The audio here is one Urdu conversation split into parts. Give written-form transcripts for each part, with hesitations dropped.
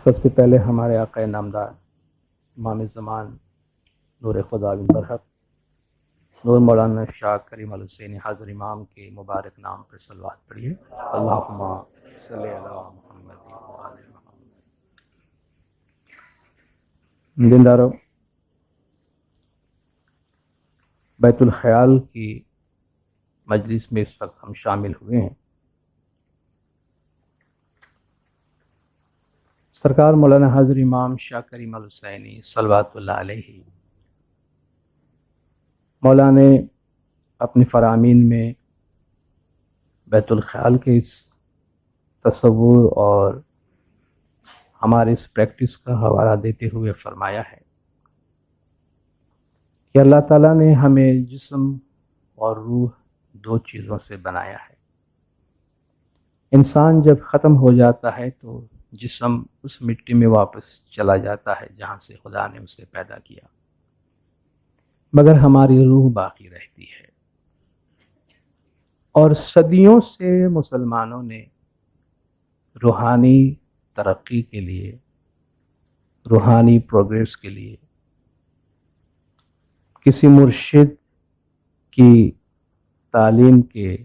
سب سے پہلے ہمارے آقا نامدار امام زمان نور خدا بن برحق نور مولانا شاہ کریم الحسین حاضر امام کے مبارک نام پر صلوات پڑھیے۔ اللہم صلی علی محمد وآل محمد۔ دیندارو، بیت الخیال کی مجلس میں اس وقت ہم شامل ہوئے ہیں۔ سرکار مولانا حاضر امام شاہ کریم الحسینی صلوات اللہ علیہ مولانا نے اپنی فرامین میں بیت الخیال کے اس تصور اور ہمارے اس پریکٹس کا حوالہ دیتے ہوئے فرمایا ہے کہ اللہ تعالیٰ نے ہمیں جسم اور روح دو چیزوں سے بنایا ہے۔ انسان جب ختم ہو جاتا ہے تو جسم اس مٹی میں واپس چلا جاتا ہے جہاں سے خدا نے اسے پیدا کیا، مگر ہماری روح باقی رہتی ہے۔ اور صدیوں سے مسلمانوں نے روحانی ترقی کے لیے، روحانی پروگریس کے لیے کسی مرشد کی تعلیم کے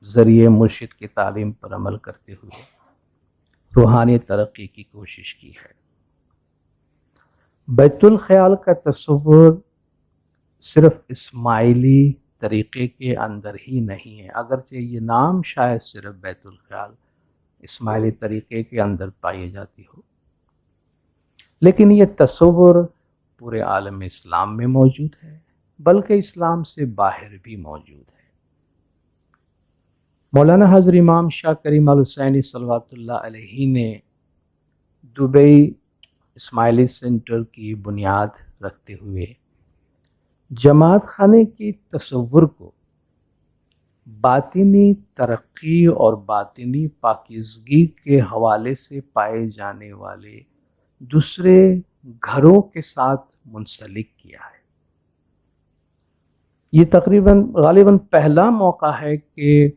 ذریعے، مرشد کی تعلیم پر عمل کرتے ہوئے روحانی ترقی کی کوشش کی ہے۔ بیت الخیال کا تصور صرف اسماعیلی طریقے کے اندر ہی نہیں ہے، اگرچہ یہ نام شاید صرف بیت الخیال اسماعیلی طریقے کے اندر پائی جاتی ہو، لیکن یہ تصور پورے عالم اسلام میں موجود ہے، بلکہ اسلام سے باہر بھی موجود ہے۔ مولانا حضر امام شاہ کریم الحسینی صلوات اللہ علیہ نے دبئی اسماعیلی سینٹر کی بنیاد رکھتے ہوئے جماعت خانے کی تصور کو باطنی ترقی اور باطنی پاکیزگی کے حوالے سے پائے جانے والے دوسرے گھروں کے ساتھ منسلک کیا ہے۔ یہ غالباً پہلا موقع ہے کہ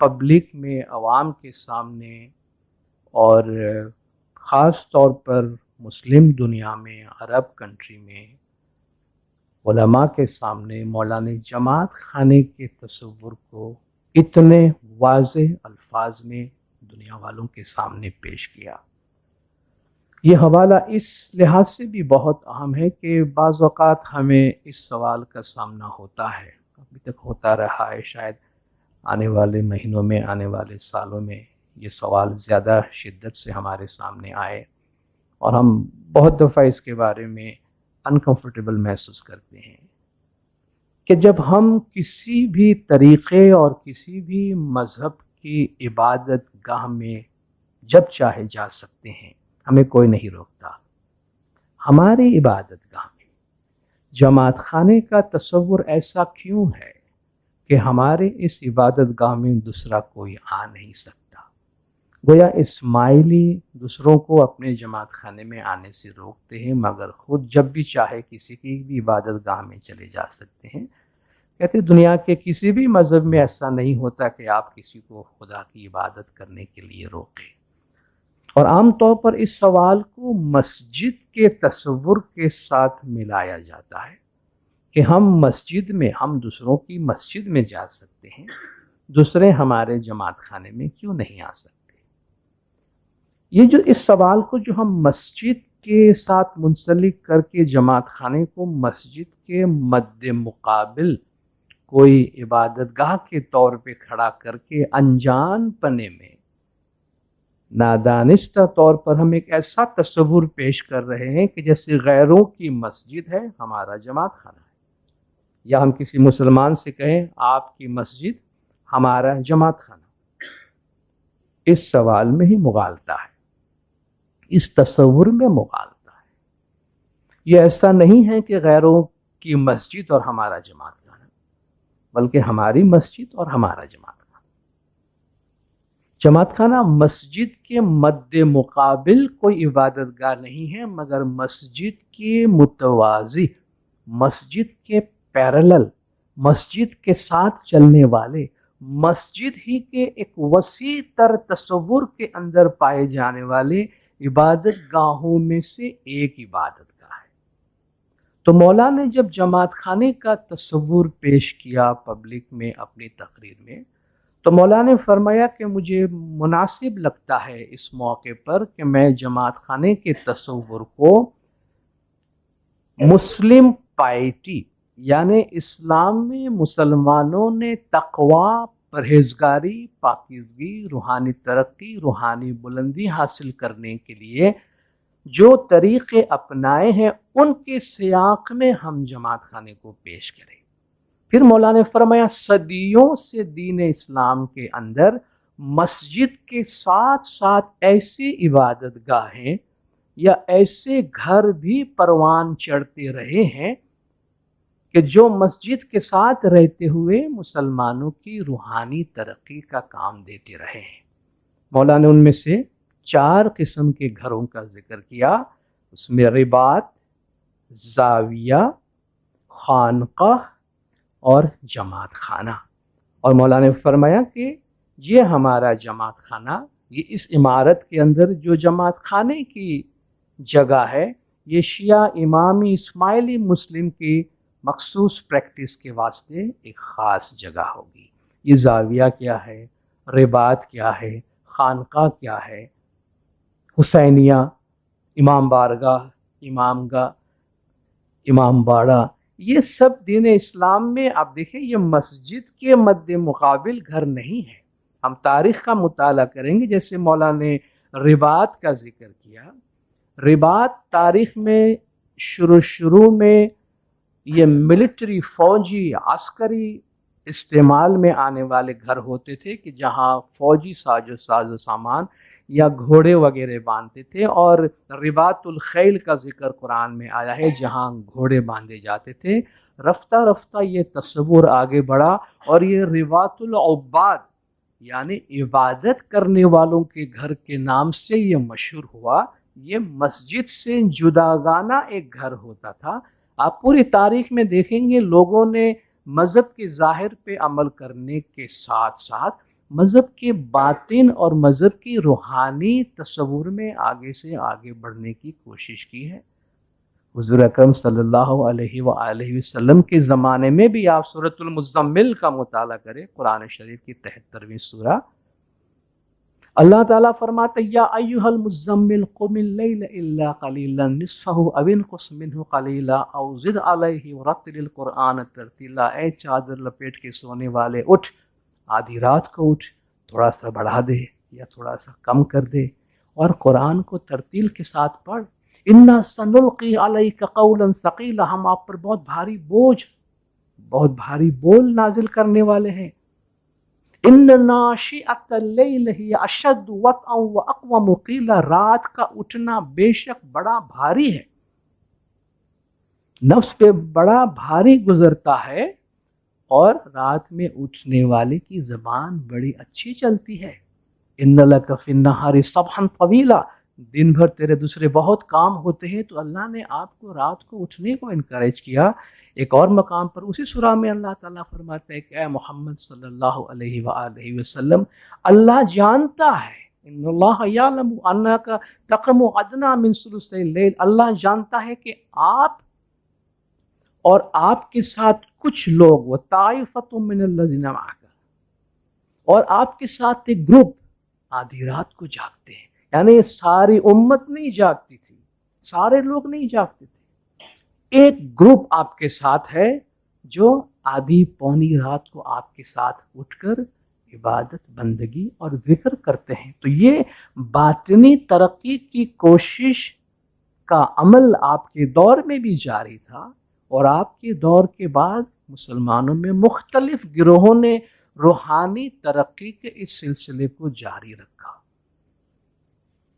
پبلک میں، عوام کے سامنے اور خاص طور پر مسلم دنیا میں، عرب کنٹری میں علماء کے سامنے مولانا جماعت خانے کے تصور کو اتنے واضح الفاظ میں دنیا والوں کے سامنے پیش کیا۔ یہ حوالہ اس لحاظ سے بھی بہت اہم ہے کہ بعض اوقات ہمیں اس سوال کا سامنا ہوتا ہے، ابھی تک ہوتا رہا ہے، شاید آنے والے مہینوں میں، آنے والے سالوں میں یہ سوال زیادہ شدت سے ہمارے سامنے آئے اور ہم بہت دفعہ اس کے بارے میں انکمفرٹیبل محسوس کرتے ہیں کہ جب ہم کسی بھی طریقے اور کسی بھی مذہب کی عبادت گاہ میں جب چاہے جا سکتے ہیں، ہمیں کوئی نہیں روکتا، ہماری عبادت گاہ میں جماعت خانے کا تصور ایسا کیوں ہے کہ ہمارے اس عبادت گاہ میں دوسرا کوئی آ نہیں سکتا؟ گویا اسماعیلی دوسروں کو اپنے جماعت خانے میں آنے سے روکتے ہیں، مگر خود جب بھی چاہے کسی کی بھی عبادت گاہ میں چلے جا سکتے ہیں۔ کہتے دنیا کے کسی بھی مذہب میں ایسا نہیں ہوتا کہ آپ کسی کو خدا کی عبادت کرنے کے لیے روکیں۔ اور عام طور پر اس سوال کو مسجد کے تصور کے ساتھ ملایا جاتا ہے کہ ہم مسجد میں، ہم دوسروں کی مسجد میں جا سکتے ہیں، دوسرے ہمارے جماعت خانے میں کیوں نہیں آ سکتے؟ یہ جو اس سوال کو جو ہم مسجد کے ساتھ منسلک کر کے جماعت خانے کو مسجد کے مد مقابل کوئی عبادت گاہ کے طور پہ کھڑا کر کے انجان پنے میں، نادانستہ طور پر ہم ایک ایسا تصور پیش کر رہے ہیں کہ جیسے غیروں کی مسجد ہے ہمارا جماعت خانہ ہے، یا ہم کسی مسلمان سے کہیں آپ کی مسجد ہمارا جماعت خانہ۔ اس سوال میں ہی مغالطہ ہے، اس تصور میں مغالطہ ہے۔ یہ ایسا نہیں ہے کہ غیروں کی مسجد اور ہمارا جماعت خانہ، بلکہ ہماری مسجد اور ہمارا جماعت خانہ۔ جماعت خانہ مسجد کے مد مقابل کوئی عبادت گاہ نہیں ہے، مگر مسجد کے متوازی، مسجد کے پیرالل، مسجد کے ساتھ چلنے والے، مسجد ہی کے ایک وسیع تر تصور کے اندر پائے جانے والے عبادت گاہوں میں سے ایک عبادت گاہ ہے۔ تو مولا نے جب جماعت خانے کا تصور پیش کیا پبلک میں اپنی تقریر میں، تو مولا نے فرمایا کہ مجھے مناسب لگتا ہے اس موقع پر کہ میں جماعت خانے کے تصور کو مسلم پائٹی، یعنی اسلام میں مسلمانوں نے تقوی، پرہیزگاری، پاکیزگی، روحانی ترقی، روحانی بلندی حاصل کرنے کے لیے جو طریقے اپنائے ہیں ان کے سیاق میں ہم جماعت خانے کو پیش کریں۔ پھر مولا نے فرمایا صدیوں سے دین اسلام کے اندر مسجد کے ساتھ ساتھ ایسی عبادت گاہیں یا ایسے گھر بھی پروان چڑھتے رہے ہیں کہ جو مسجد کے ساتھ رہتے ہوئے مسلمانوں کی روحانی ترقی کا کام دیتے رہے ہیں۔ مولا نے ان میں سے 4 قسم کے گھروں کا ذکر کیا، اس میں رباط، زاویہ، خانقاہ اور جماعت خانہ۔ اور مولا نے فرمایا کہ یہ ہمارا جماعت خانہ، یہ اس عمارت کے اندر جو جماعت خانے کی جگہ ہے، یہ شیعہ امامی اسماعیلی مسلم کی مخصوص پریکٹس کے واسطے ایک خاص جگہ ہوگی۔ یہ زاویہ کیا ہے، رباط کیا ہے، خانقاہ کیا ہے، حسینیہ، امام بارگاہ، امام گاہ، امام باڑہ، یہ سب دین اسلام میں آپ دیکھیں یہ مسجد کے مد مقابل گھر نہیں ہے۔ ہم تاریخ کا مطالعہ کریں گے، جیسے مولا نے رباط کا ذکر کیا، رباط تاریخ میں شروع میں یہ ملٹری، فوجی، عسکری استعمال میں آنے والے گھر ہوتے تھے کہ جہاں فوجی ساز و سامان یا گھوڑے وغیرہ باندھتے تھے، اور رباط الخیل کا ذکر قرآن میں آیا ہے جہاں گھوڑے باندھے جاتے تھے۔ رفتہ رفتہ یہ تصور آگے بڑھا اور یہ رباط العباد یعنی عبادت کرنے والوں کے گھر کے نام سے یہ مشہور ہوا۔ یہ مسجد سے جداگانہ ایک گھر ہوتا تھا۔ آپ پوری تاریخ میں دیکھیں گے لوگوں نے مذہب کے ظاہر پہ عمل کرنے کے ساتھ ساتھ مذہب کے باطن اور مذہب کی روحانی تصور میں آگے سے آگے بڑھنے کی کوشش کی ہے۔ حضور اکرم صلی اللہ علیہ وآلہ وسلم کے زمانے میں بھی آپ سورۃ المزمل کا مطالعہ کریں، قرآن شریف کی 73ویں سورہ، اللہ تعالیٰ فرماتے یا ایھا المزمل قم اللیل الا قلیلا نصفہ او انقص منہ قلیلا او زد علیہ ورتل القرآن ترتیلا، اے چادر لپیٹ کے سونے والے اٹھ، آدھی رات کو اٹھ، تھوڑا سا بڑھا دے یا تھوڑا سا کم کر دے اور قرآن کو ترتیل کے ساتھ پڑھ۔ انا سنلقی علیک قولا ثقیلا، ہم آپ پر بہت بھاری بول نازل کرنے والے ہیں۔ ان ناشئۃ اللیل ہی اشد وطئا واقوم قیلا، رات کا اٹھنا بے شک بڑا بھاری ہے، نفس پہ بڑا بھاری گزرتا ہے، اور رات میں اٹھنے والے کی زبان بڑی اچھی چلتی ہے۔ ان لک فی النہار سبحا طویلا، دن بھر تیرے دوسرے بہت کام ہوتے ہیں، تو اللہ نے آپ کو رات کو اٹھنے کو انکریج کیا۔ ایک اور مقام پر اسی سورہ میں اللہ تعالیٰ فرماتا ہے کہ اے محمد صلی اللہ علیہ وآلہ وسلم، اللہ جانتا ہے، ان اللہ یعلم انک تقوم ادنی من ثلثی اللیل، اللہ جانتا ہے کہ آپ اور آپ کے ساتھ کچھ لوگ، وطائفۃ من الذین معک، اور آپ کے ساتھ ایک گروپ آدھی رات کو جاگتے ہیں، یعنی ساری امت نہیں جاگتی تھی، سارے لوگ نہیں جاگتے تھے، ایک گروپ آپ کے ساتھ ہے جو آدھی پونی رات کو آپ کے ساتھ اٹھ کر عبادت، بندگی اور ذکر کرتے ہیں۔ تو یہ باطنی ترقی کی کوشش کا عمل آپ کے دور میں بھی جاری تھا، اور آپ کے دور کے بعد مسلمانوں میں مختلف گروہوں نے روحانی ترقی کے اس سلسلے کو جاری رکھا۔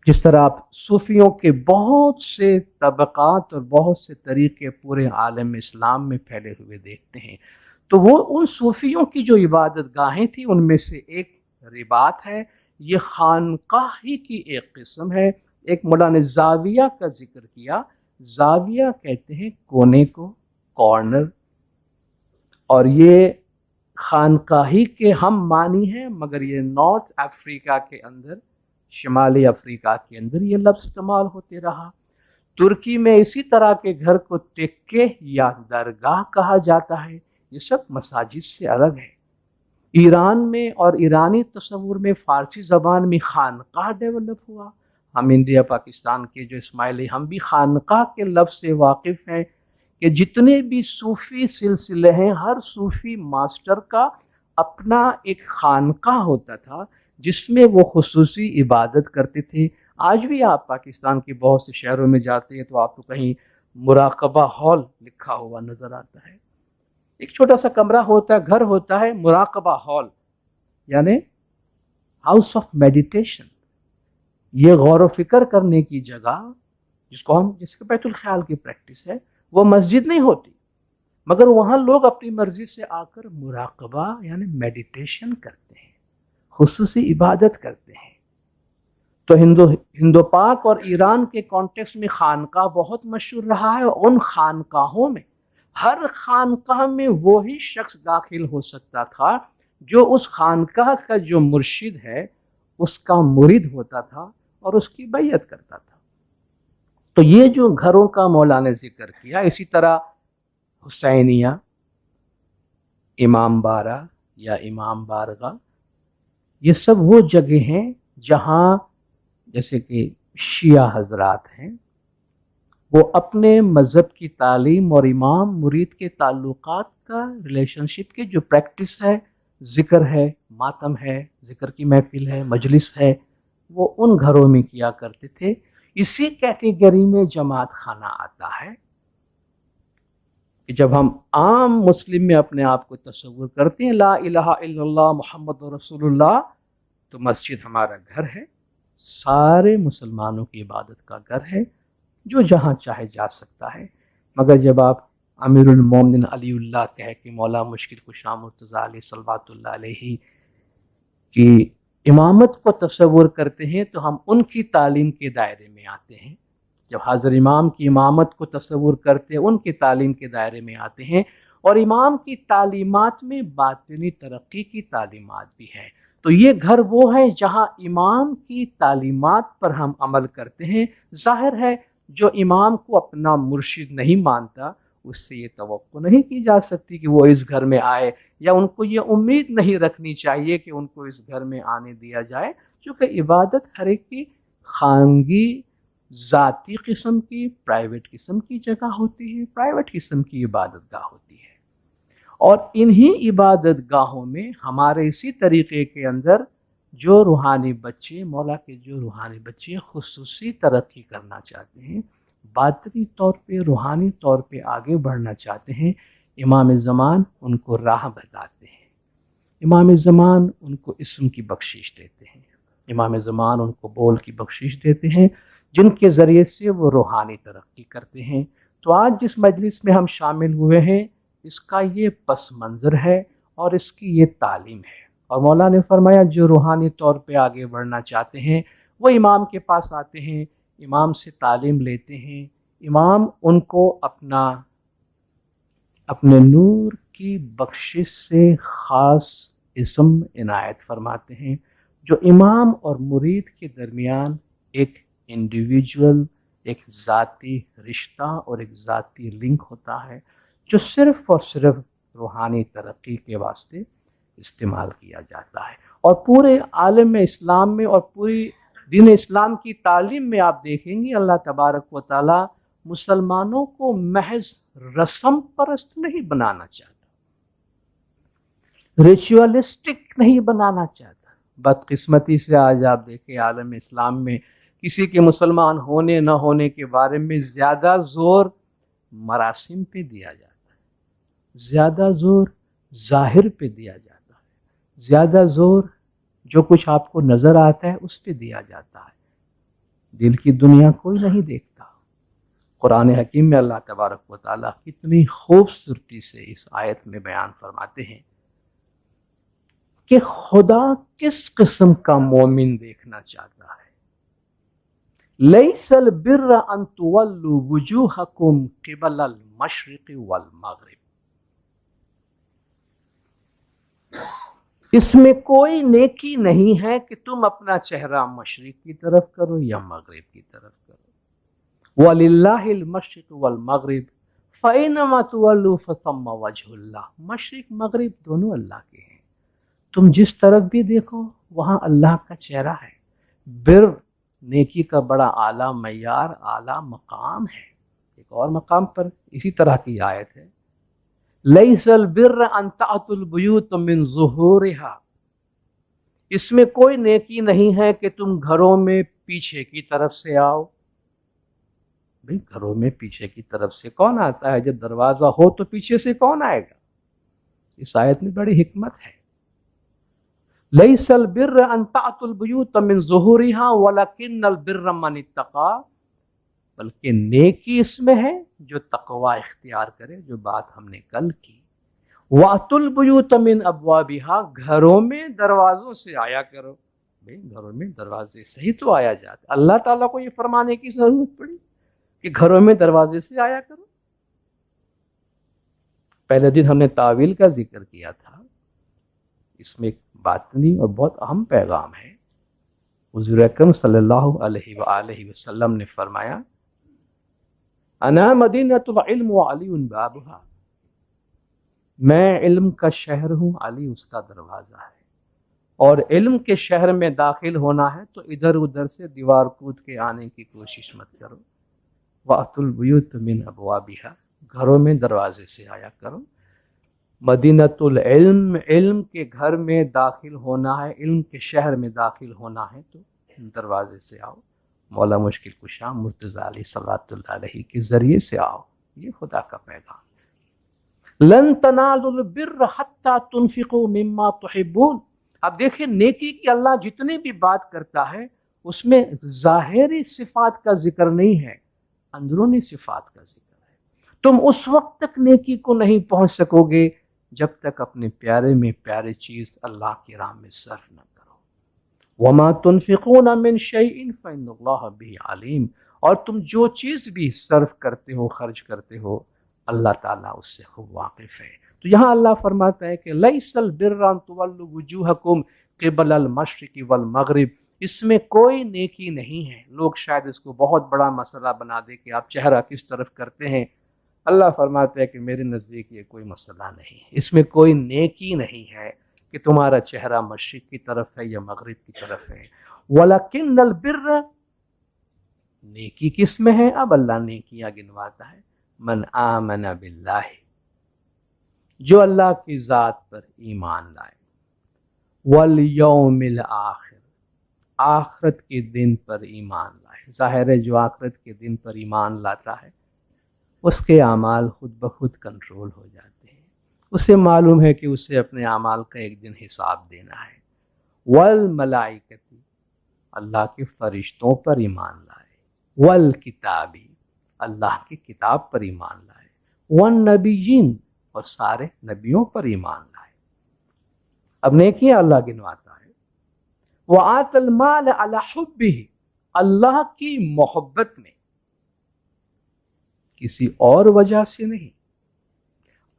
جس طرح آپ صوفیوں کے بہت سے طبقات اور بہت سے طریقے پورے عالم اسلام میں پھیلے ہوئے دیکھتے ہیں، تو وہ ان صوفیوں کی جو عبادت گاہیں تھیں ان میں سے ایک رباط ہے، یہ خانقاہ ہی کی ایک قسم ہے۔ ایک مولا نے زاویہ کا ذکر کیا، زاویہ کہتے ہیں کونے کو، کارنر، اور یہ خانقاہی کے ہم معنی ہیں، مگر یہ نارتھ افریقہ کے اندر شمالی افریقہ کے اندر یہ لفظ استعمال ہوتے رہا. ترکی میں اسی طرح کے گھر کو تکے یا درگاہ کہا جاتا ہے. یہ سب مساجد سے الگ ہے. ایران میں اور ایرانی تصور میں فارسی زبان میں خانقاہ ڈیولپ ہوا. ہم انڈیا پاکستان کے جو اسماعیلی ہم بھی خانقاہ کے لفظ سے واقف ہیں کہ جتنے بھی صوفی سلسلے ہیں ہر صوفی ماسٹر کا اپنا ایک خانقاہ ہوتا تھا جس میں وہ خصوصی عبادت کرتے تھے. آج بھی آپ پاکستان کے بہت سے شہروں میں جاتے ہیں تو آپ کو کہیں مراقبہ ہال لکھا ہوا نظر آتا ہے. ایک چھوٹا سا کمرہ ہوتا ہے, گھر ہوتا ہے, مراقبہ ہال یعنی ہاؤس آف میڈیٹیشن. یہ غور و فکر کرنے کی جگہ جس کو ہم جس کے بیت الخیال کی پریکٹس ہے, وہ مسجد نہیں ہوتی مگر وہاں لوگ اپنی مرضی سے آ کر مراقبہ یعنی میڈیٹیشن کرتے ہیں, خصوصی عبادت کرتے ہیں. تو ہندو پاک اور ایران کے کانٹیکسٹ میں خانقاہ بہت مشہور رہا ہے. ان خانقاہوں میں ہر خانقاہ میں وہی شخص داخل ہو سکتا تھا جو اس خانقاہ کا جو مرشد ہے اس کا مرید ہوتا تھا اور اس کی بیعت کرتا تھا. تو یہ جو گھروں کا مولا نے ذکر کیا, اسی طرح حسینیہ, امام بارہ یا امام بارگاہ, یہ سب وہ جگہ ہیں جہاں جیسے کہ شیعہ حضرات ہیں وہ اپنے مذہب کی تعلیم اور امام مرید کے تعلقات کا ریلیشن شپ کے جو پریکٹس ہے, ذکر ہے, ماتم ہے, ذکر کی محفل ہے, مجلس ہے, وہ ان گھروں میں کیا کرتے تھے. اسی کیٹیگری میں جماعت خانہ آتا ہے کہ جب ہم عام مسلم میں اپنے آپ کو تصور کرتے ہیں لا الہ الا اللہ محمد رسول اللہ, تو مسجد ہمارا گھر ہے, سارے مسلمانوں کی عبادت کا گھر ہے, جو جہاں چاہے جا سکتا ہے. مگر جب آپ امیر المومنین علی اللہ کہہ کے مولا مشکل کشا مرتضیٰ علیہ صلوات اللہ علیہ کی امامت کو تصور کرتے ہیں تو ہم ان کی تعلیم کے دائرے میں آتے ہیں. جب حاضر امام کی امامت کو تصور کرتے ہیں ان کی تعلیم کے دائرے میں آتے ہیں. اور امام کی تعلیمات میں باطنی ترقی کی تعلیمات بھی ہیں. تو یہ گھر وہ ہیں جہاں امام کی تعلیمات پر ہم عمل کرتے ہیں. ظاہر ہے جو امام کو اپنا مرشد نہیں مانتا اس سے یہ توقع نہیں کی جا سکتی کہ وہ اس گھر میں آئے, یا ان کو یہ امید نہیں رکھنی چاہیے کہ ان کو اس گھر میں آنے دیا جائے, چونکہ عبادت ہر ایک کی خانگی ذاتی قسم کی, پرائیویٹ قسم کی جگہ ہوتی ہے, پرائیویٹ قسم کی عبادت گاہ ہوتی ہے. اور انہی عبادت گاہوں میں ہمارے اسی طریقے کے اندر جو روحانی بچے, مولا کے جو روحانی بچے خصوصی ترقی کرنا چاہتے ہیں, باطنی طور پہ روحانی طور پہ آگے بڑھنا چاہتے ہیں, امام زمان ان کو راہ بتاتے ہیں. امام زمان ان کو اسم کی بخشش دیتے ہیں, امام زمان ان کو بول کی بخشش دیتے ہیں جن کے ذریعے سے وہ روحانی ترقی کرتے ہیں. تو آج جس مجلس میں ہم شامل ہوئے ہیں اس کا یہ پس منظر ہے اور اس کی یہ تعلیم ہے. اور مولا نے فرمایا جو روحانی طور پہ آگے بڑھنا چاہتے ہیں وہ امام کے پاس آتے ہیں, امام سے تعلیم لیتے ہیں, امام ان کو اپنے نور کی بخشش سے خاص اسم عنایت فرماتے ہیں, جو امام اور مرید کے درمیان ایک انڈیویجول, ایک ذاتی رشتہ اور ایک ذاتی لنک ہوتا ہے جو صرف اور صرف روحانی ترقی کے واسطے استعمال کیا جاتا ہے. اور پورے عالم اسلام میں اور پوری دین اسلام کی تعلیم میں آپ دیکھیں گے اللہ تبارک و تعالی مسلمانوں کو محض رسم پرست نہیں بنانا چاہتا, ریچوالسٹک نہیں بنانا چاہتا. بدقسمتی سے آج آپ دیکھیں عالم اسلام میں کسی کے مسلمان ہونے نہ ہونے کے بارے میں زیادہ زور مراسم پہ دیا جاتا ہے, زیادہ زور ظاہر پہ دیا جاتا ہے, زیادہ زور جو کچھ آپ کو نظر آتا ہے اس پہ دیا جاتا ہے. دل کی دنیا کوئی نہیں دیکھتا. قرآن حکیم میں اللہ تبارک و تعالیٰ کتنی خوبصورتی سے اس آیت میں بیان فرماتے ہیں کہ خدا کس قسم کا مومن دیکھنا چاہتا ہے. لیس البر ان تولوا وجوہکم قبل المشرق والمغرب. اس میں کوئی نیکی نہیں ہے کہ تم اپنا چہرہ مشرق کی طرف کرو یا مغرب کی طرف کرو۔ وَلِلَّهِ الْمَشْرِقُ وَالْمَغْرِبُ فَأَيْنَمَا تُوَلُّوا فَثَمَّ وَجْهُ اللَّهِ، مشرق مغرب دونوں اللہ کے ہیں، تم جس طرف بھی دیکھو وہاں اللہ کا چہرہ ہے۔ بر نیکی کا بڑا اعلیٰ معیار، اعلیٰ مقام ہے۔ ایک اور مقام پر اسی طرح کی آیت ہے، لیس البر ان تأتوا البیوت من ظہورها، اس میں کوئی نیکی نہیں ہے کہ تم گھروں میں پیچھے کی طرف سے آؤ۔ بھئی گھروں میں پیچھے کی طرف سے کون آتا ہے؟ جب دروازہ ہو تو پیچھے سے کون آئے گا؟ اس آیت میں بڑی حکمت ہے۔ لیس البر ان تأتوا البیوت من ظہورها ولکن البر من اتقى، بلکہ نیکی اس میں ہے جو تقوی اختیار کرے، جو بات ہم نے کل کی۔ وَأْتُوا الْبُيُوتَ مِنْ أَبْوَابِهَا، گھروں میں دروازوں سے آیا کرو۔ بھئی گھروں میں دروازے سے ہی تو آیا جاتا، اللہ تعالیٰ کو یہ فرمانے کی ضرورت پڑی کہ گھروں میں دروازے سے آیا کرو؟ پہلے دن ہم نے تعویل کا ذکر کیا تھا، اس میں ایک باطنی اور بہت اہم پیغام ہے۔ حضور اکرم صلی اللہ علیہ وآلہ وسلم نے فرمایا، انا مدینۃ العلم وعلی بابها، میں علم کا شہر ہوں، علی اس کا دروازہ ہے، اور علم کے شہر میں داخل ہونا ہے تو ادھر ادھر سے دیوار کود کے آنے کی کوشش مت کرو۔ وَأْتُوا الْبُيُوتَ مِنْ أَبْوَابِهَا، گھروں میں دروازے سے آیا کرو۔ مدینۃ العلم، علم کے گھر میں داخل ہونا ہے، علم کے شہر میں داخل ہونا ہے تو دروازے سے آؤ، مولا مشکل کشا مرتضی علیہ صلوات اللہ علیہ کے ذریعے سے آؤ۔ یہ خدا کا پیغام۔ لن تنالوا البر حتى تنفقوا مما تحبون، اب دیکھیں نیکی کی اللہ جتنی بھی بات کرتا ہے اس میں ظاہری صفات کا ذکر نہیں ہے، اندرونی صفات کا ذکر ہے۔ تم اس وقت تک نیکی کو نہیں پہنچ سکو گے جب تک اپنے پیارے میں پیارے چیز اللہ کی راہ میں صرف نہ کرو۔ وما تنفقون من شیء فإن اللہ بہ علیم، اور تم جو چیز بھی صرف کرتے ہو، خرچ کرتے ہو، اللہ تعالیٰ اس سے خوب واقف ہے۔ تو یہاں اللہ فرماتا ہے کہ لیس البر ان تولوا وجوہکم قبل المشرق والمغرب، اس میں کوئی نیکی نہیں ہے۔ لوگ شاید اس کو بہت بڑا مسئلہ بنا دے کہ آپ چہرہ کس طرف کرتے ہیں۔ اللہ فرماتا ہے کہ میرے نزدیک یہ کوئی مسئلہ نہیں ہے، اس میں کوئی نیکی نہیں ہے کہ تمہارا چہرہ مشرق کی طرف ہے یا مغرب کی طرف ہے۔ وَلَكِنَّ الْبِرَّ، نیکی کس میں ہے؟ اب اللہ نیکیاں گنواتا ہے۔ من آمن باللہ، جو اللہ کی ذات پر ایمان لائے، والیوم الآخر، آخرت کے دن پر ایمان لائے۔ ظاہر ہے جو آخرت کے دن پر ایمان لاتا ہے اس کے اعمال خود بخود کنٹرول ہو جاتے ہیں، اسے معلوم ہے کہ اسے اپنے اعمال کا ایک دن حساب دینا ہے۔ والملائکتی، اللہ کے فرشتوں پر ایمان لائے، والکتابی، اللہ کی کتاب پر ایمان لائے، والنبیین، اور سارے نبیوں پر ایمان لائے۔ اب نیکیاں اللہ گنواتا ہے۔ وَآتَ الْمَالَ عَلَى حُبِّهِ، اللہ کی محبت میں، کسی اور وجہ سے نہیں،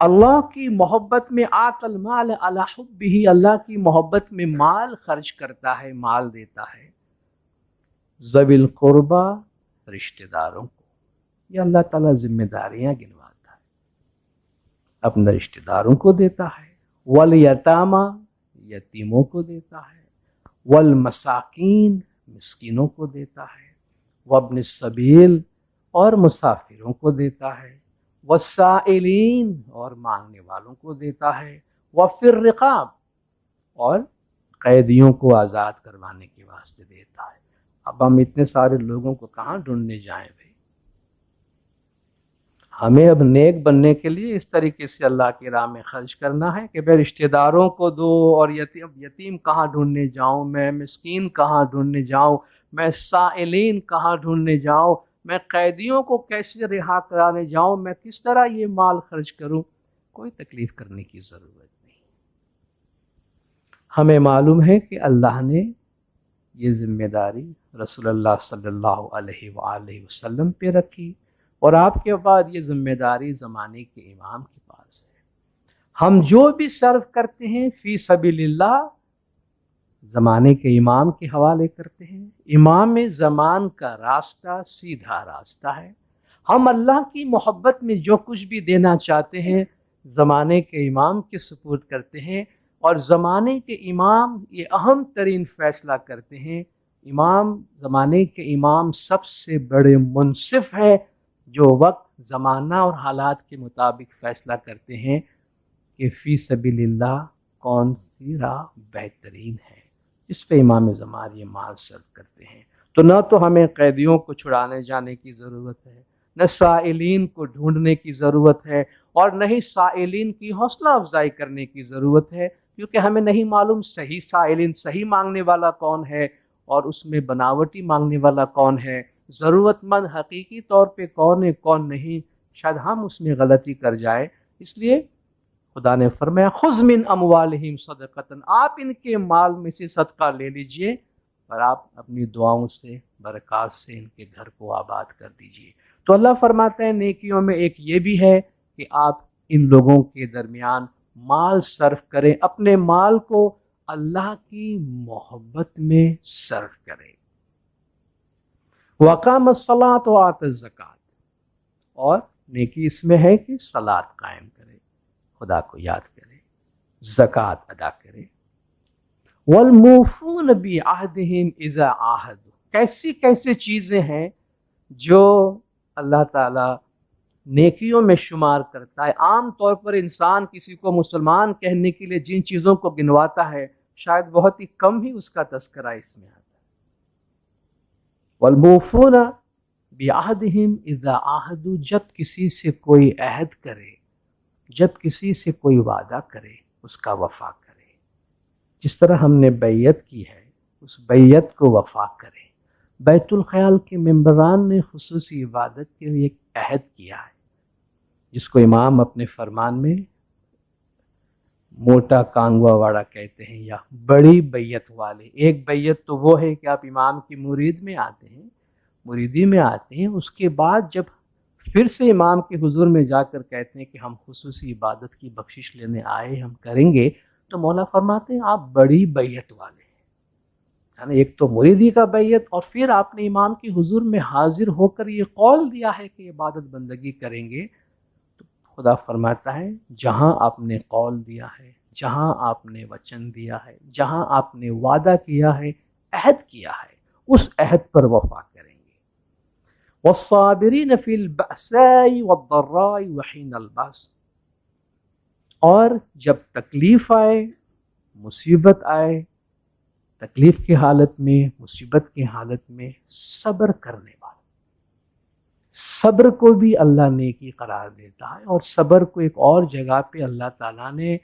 اللہ کی محبت میں۔ آت المال علی حبہ، اللہ کی محبت میں مال خرچ کرتا ہے، مال دیتا ہے۔ ذوی القربہ، رشتہ داروں کو، یہ اللہ تعالیٰ ذمہ داریاں گنواتا ہے، اپنے رشتہ داروں کو دیتا ہے۔ والیتامى، یتیموں کو دیتا ہے۔ والمساکین، مسکینوں کو دیتا ہے۔ وابن السبیل، اور مسافروں کو دیتا ہے۔ والسائلین، اور مانگنے والوں کو دیتا ہے۔ وفی الرقاب، اور قیدیوں کو آزاد کروانے کے واسطے دیتا ہے۔ اب ہم اتنے سارے لوگوں کو کہاں ڈھونڈنے جائیں بھائی؟ ہمیں اب نیک بننے کے لیے اس طریقے سے اللہ کی راہ میں خرچ کرنا ہے کہ میں رشتہ داروں کو دو، اور یتیم کہاں ڈھونڈنے جاؤں، میں مسکین کہاں ڈھونڈنے جاؤں، میں سائلین کہاں ڈھونڈنے جاؤں، میں قیدیوں کو کیسے رہا کرانے جاؤں، میں کس طرح یہ مال خرچ کروں؟ کوئی تکلیف کرنے کی ضرورت نہیں۔ ہمیں معلوم ہے کہ اللہ نے یہ ذمہ داری رسول اللہ صلی اللہ علیہ وآلہ وسلم پہ رکھی، اور آپ کے بعد یہ ذمہ داری زمانے کے امام کے پاس ہے۔ ہم جو بھی صرف کرتے ہیں فی سبیل اللہ زمانے کے امام کے حوالے کرتے ہیں. امام زمان کا راستہ سیدھا راستہ ہے. ہم اللہ کی محبت میں جو کچھ بھی دینا چاہتے ہیں زمانے کے امام کے سپرد کرتے ہیں، اور زمانے کے امام یہ اہم ترین فیصلہ کرتے ہیں. زمانے کے امام سب سے بڑے منصف ہے جو وقت زمانہ اور حالات کے مطابق فیصلہ کرتے ہیں کہ فی سبیل اللہ کون سی راہ بہترین ہے، جس پہ امام زمان یہ مال صرف کرتے ہیں. تو نہ تو ہمیں قیدیوں کو چھڑانے جانے کی ضرورت ہے، نہ سائلین کو ڈھونڈنے کی ضرورت ہے، اور نہ ہی سائلین کی حوصلہ افزائی کرنے کی ضرورت ہے، کیونکہ ہمیں نہیں معلوم صحیح سائلین، صحیح مانگنے والا کون ہے اور اس میں بناوٹی مانگنے والا کون ہے، ضرورت مند حقیقی طور پہ کون ہے کون نہیں. شاید ہم اس میں غلطی کر جائے. اس لیے خدا نے فرمایا خذ من اموالہم صدقۃ، آپ ان کے مال میں سے صدقہ لے لیجئے اور آپ اپنی دعاؤں سے برکات سے ان کے گھر کو آباد کر دیجئے. تو اللہ فرماتا ہے نیکیوں میں ایک یہ بھی ہے کہ آپ ان لوگوں کے درمیان مال صرف کریں، اپنے مال کو اللہ کی محبت میں صرف کریں. وَأَقَامَ الصَّلَاةَ وَآتَى الزَّكَاةَ، اور نیکی اس میں ہے کہ صلاۃ قائم کرے، خدا کو یاد کرے، زکوٰۃ ادا کرے. وَالْمُوفُونَ بِعَهْدِهِمْ إِذَا عَاهَدُوا، کیسی چیزیں ہیں جو اللہ تعالیٰ نیکیوں میں شمار کرتا ہے. عام طور پر انسان کسی کو مسلمان کہنے کے لیے جن چیزوں کو گنواتا ہے شاید بہت ہی کم ہی اس کا تذکرہ اس میں آتا ہے. وَالْمُوفُونَ بِعَهْدِهِمْ إِذَا عَاهَدُوا، جب کسی سے کوئی عہد کرے، جب کسی سے کوئی وعدہ کرے اس کا وفا کرے. جس طرح ہم نے بیعت کی ہے اس بیعت کو وفا کرے. بیت الخیال کے ممبران نے خصوصی عبادت کے لیے ایک عہد کیا ہے جس کو امام اپنے فرمان میں موٹا کانگوا واڑا کہتے ہیں یا بڑی بیعت والے. ایک بیعت تو وہ ہے کہ آپ امام کی مرید میں آتے ہیں، مریدی میں آتے ہیں، اس کے بعد جب پھر سے امام کے حضور میں جا کر کہتے ہیں کہ ہم خصوصی عبادت کی بخشش لینے آئے، ہم کریں گے، تو مولا فرماتے ہیں آپ بڑی بیعت والے ہیں. یعنی ایک تو مریدی کا بیعت، اور پھر آپ نے امام کے حضور میں حاضر ہو کر یہ قول دیا ہے کہ عبادت بندگی کریں گے. تو خدا فرماتا ہے جہاں آپ نے قول دیا ہے، جہاں آپ نے وچن دیا ہے، جہاں آپ نے وعدہ کیا ہے، عہد کیا ہے، اس عہد پر وفا کریں گے. وَالصَّابِرِينَ فِي الْبَأْسَاءِ وَالضَّرَّاءِ وَحِينَ الْبَأْسِ، اور جب تکلیف آئے، مصیبت آئے، تکلیف کی حالت میں، مصیبت کی حالت میں صبر کرنے والا. صبر کو بھی اللہ نیکی قرار دیتا ہے، اور صبر کو ایک اور جگہ پہ اللہ تعالیٰ نے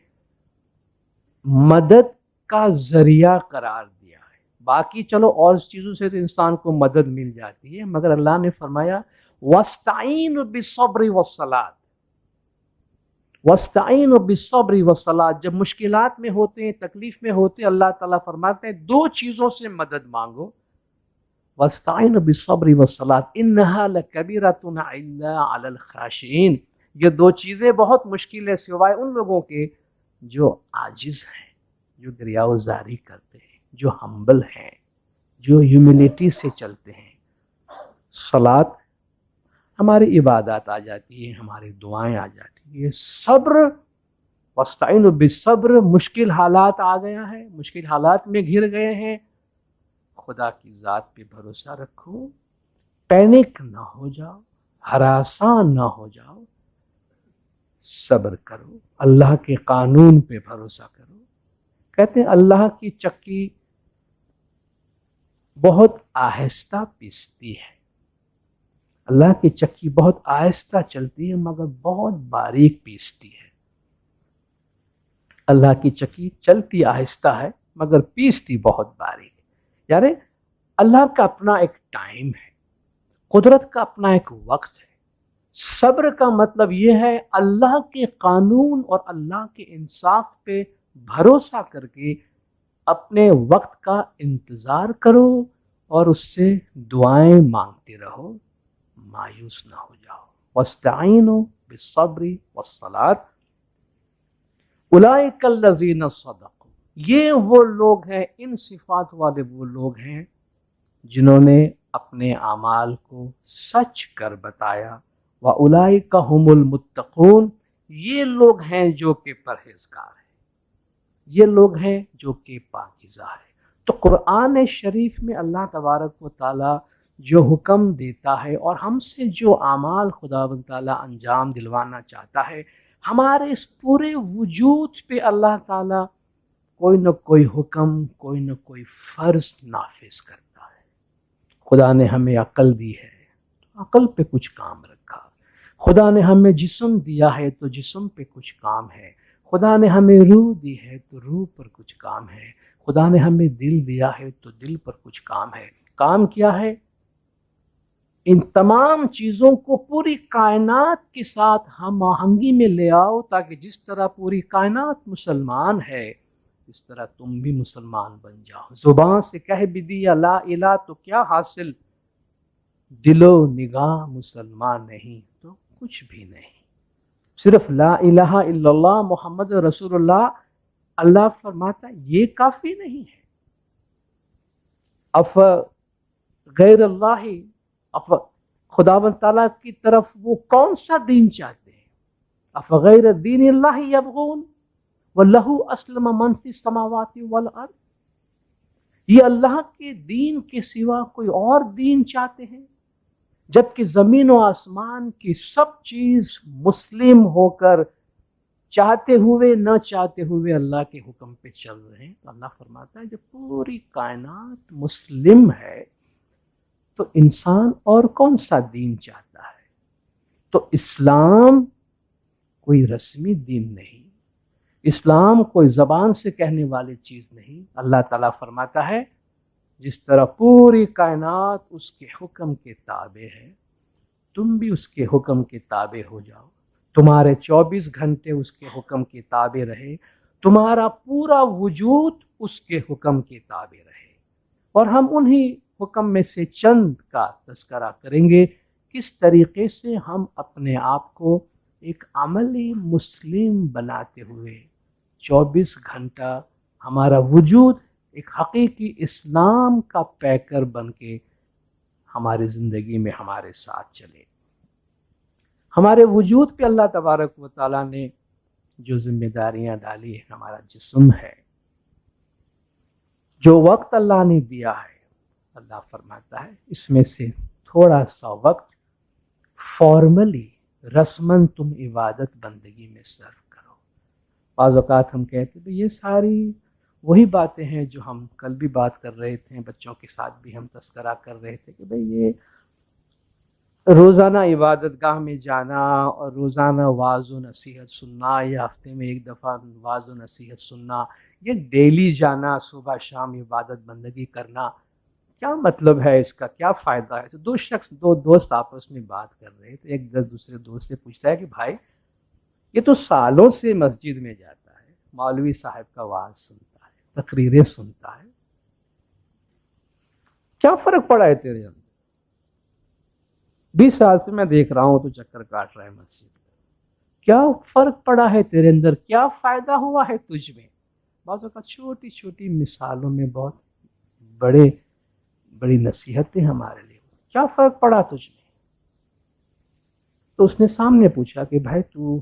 مدد کا ذریعہ قرار دیا ہے. باقی چلو اور چیزوں سے تو انسان کو مدد مل جاتی ہے، مگر اللہ نے فرمایا وَاسْتَعِينُوا بِالصَّبْرِ وَالصَّلَاةِ، وَاسْتَعِينُوا بِالصَّبْرِ وَالصَّلَاةِ. جب مشکلات میں ہوتے ہیں، تکلیف میں ہوتے ہیں، اللہ تعالیٰ فرماتے ہیں دو چیزوں سے مدد مانگو. وَاسْتَعِينُوا بِالصَّبْرِ وَالصَّلَاةِ إِنَّهَا لَكَبِيرَةٌ إِلَّا عَلَى الْخَاشِعِينَ. یہ دو چیزیں بہت مشکل ہے سوائے ان لوگوں کے جو عاجز ہیں، جو گریہوزاری کرتے ہیں، جو ہمبل ہیں، جو ہیوملٹی سے چلتے ہیں. صلاۃ ہماری عبادات آ جاتی ہیں، ہماری دعائیں آ جاتی ہیں. یہ صبر وَاسْتَعِينُوا بِالصَّبْرِ، مشکل حالات آ گیا ہے، مشکل حالات میں گھر گئے ہیں، خدا کی ذات پہ بھروسہ رکھو، پینک نہ ہو جاؤ، ہراساں نہ ہو جاؤ، صبر کرو، اللہ کے قانون پہ بھروسہ کرو. کہتے ہیں اللہ کی چکی بہت آہستہ پیستی ہے، اللہ کی چکی بہت آہستہ چلتی ہے مگر بہت باریک پیستی ہے. اللہ کی چکی چلتی آہستہ ہے مگر پیستی بہت باریک. یعنی اللہ کا اپنا ایک ٹائم ہے، قدرت کا اپنا ایک وقت ہے. صبر کا مطلب یہ ہے اللہ کے قانون اور اللہ کے انصاف پہ بھروسہ کر کے اپنے وقت کا انتظار کرو اور اس سے دعائیں مانگتے رہو، مایوس نہ ہو جاؤ. وَاسْتَعِينُوا بِالصَّبْرِ وَالصَّلَاةِ. اولئک الذین صدقوا، یہ وہ لوگ ہیں، ان صفات والے وہ لوگ ہیں جنہوں نے اپنے اعمال کو سچ کر بتایا، واولئک هم المتقون، یہ لوگ ہیں جو کہ پرہیزگار ہیں، یہ لوگ ہیں جو کہ پاکیزہ ہے۔ تو قرآن شریف میں اللہ تبارک و تعالی جو حکم دیتا ہے اور ہم سے جو اعمال خداوند تعالی انجام دلوانا چاہتا ہے، ہمارے اس پورے وجود پہ اللہ تعالی کوئی نہ کوئی حکم، کوئی نہ کوئی فرض نافذ کرتا ہے۔ خدا نے ہمیں عقل دی ہے تو عقل پہ کچھ کام رکھا، خدا نے ہمیں جسم دیا ہے تو جسم پہ کچھ کام ہے، خدا نے ہمیں روح دی ہے تو روح پر کچھ کام ہے، خدا نے ہمیں دل دیا ہے تو دل پر کچھ کام ہے۔ کام کیا ہے؟ ان تمام چیزوں کو پوری کائنات کے ساتھ ہم آہنگی میں لے آؤ، تاکہ جس طرح پوری کائنات مسلمان ہے اس طرح تم بھی مسلمان بن جاؤ۔ زبان سے کہہ بھی دیا لا الہ تو کیا حاصل، دل و نگاہ مسلمان نہیں تو کچھ بھی نہیں۔ صرف لا الہ الا اللہ محمد رسول اللہ، اللہ فرماتا ہے یہ کافی نہیں ہے۔ اف غیر اللہ، خداوند تعالیٰ کی طرف وہ کون سا دین چاہتے ہیں؟ افغیر دین اللہ یبغون وَلَهُ أَسْلَمَ مَنْ فِي السَّمَاوَاتِ وَالْأَرْضِ، یہ اللہ کے دین کے سوا کوئی اور دین چاہتے ہیں، جبکہ زمین و آسمان کی سب چیز مسلم ہو کر چاہتے ہوئے نہ چاہتے ہوئے اللہ کے حکم پہ چل رہے ہیں۔ تو اللہ فرماتا ہے جب پوری کائنات مسلم ہے تو انسان اور کون سا دین چاہتا ہے؟ تو اسلام کوئی رسمی دین نہیں، اسلام کوئی زبان سے کہنے والی چیز نہیں۔ اللہ تعالیٰ فرماتا ہے جس طرح پوری کائنات اس کے حکم کے تابع ہے، تم بھی اس کے حکم کے تابع ہو جاؤ، تمہارے 24 گھنٹے اس کے حکم کے تابع رہے، تمہارا پورا وجود اس کے حکم کے تابع رہے۔ اور ہم انہی حکم میں سے چند کا تذکرہ کریں گے، کس طریقے سے ہم اپنے آپ کو ایک عملی مسلم بناتے ہوئے 24 گھنٹہ ہمارا وجود ایک حقیقی اسلام کا پیکر بن کے ہماری زندگی میں ہمارے ساتھ چلے۔ ہمارے وجود پہ اللہ تبارک و تعالیٰ نے جو ذمہ داریاں ڈالی ہیں، ہمارا جسم ہے، جو وقت اللہ نے دیا ہے، اللہ فرماتا ہے اس میں سے تھوڑا سا وقت فارملی رسماً تم عبادت بندگی میں صرف کرو۔ بعض اوقات ہم کہتے ہیں یہ ساری وہی باتیں ہیں جو ہم کل بھی بات کر رہے تھے، بچوں کے ساتھ بھی ہم تذکرہ کر رہے تھے کہ بھئی یہ روزانہ عبادت گاہ میں جانا اور روزانہ واعظ و نصیحت سننا یا ہفتے میں ایک دفعہ واعظ و نصیحت سننا، یہ ڈیلی جانا صبح شام عبادت بندگی کرنا، کیا مطلب ہے اس کا، کیا فائدہ ہے؟ تو دو دوست آپس میں بات کر رہے تھے، ایک دوسرے دوست سے پوچھتا ہے کہ بھائی یہ تو سالوں سے مسجد میں جاتا ہے، مولوی صاحب کا واعظ سنتا ہے، تقریریں سنتا ہے، کیا فرق پڑا ہے تیرے اندر؟ 20 سال سے میں دیکھ رہا ہوں تو چکر کاٹ رہا ہے مسجد، کیا فرق پڑا ہے تیرے اندر، کیا فائدہ ہوا ہے تجھ میں؟ بعض اوقات چھوٹی چھوٹی مثالوں میں بہت بڑی نصیحتیں ہمارے لیے، کیا فرق پڑا تجھ میں؟ تو اس نے سامنے پوچھا کہ بھائی تو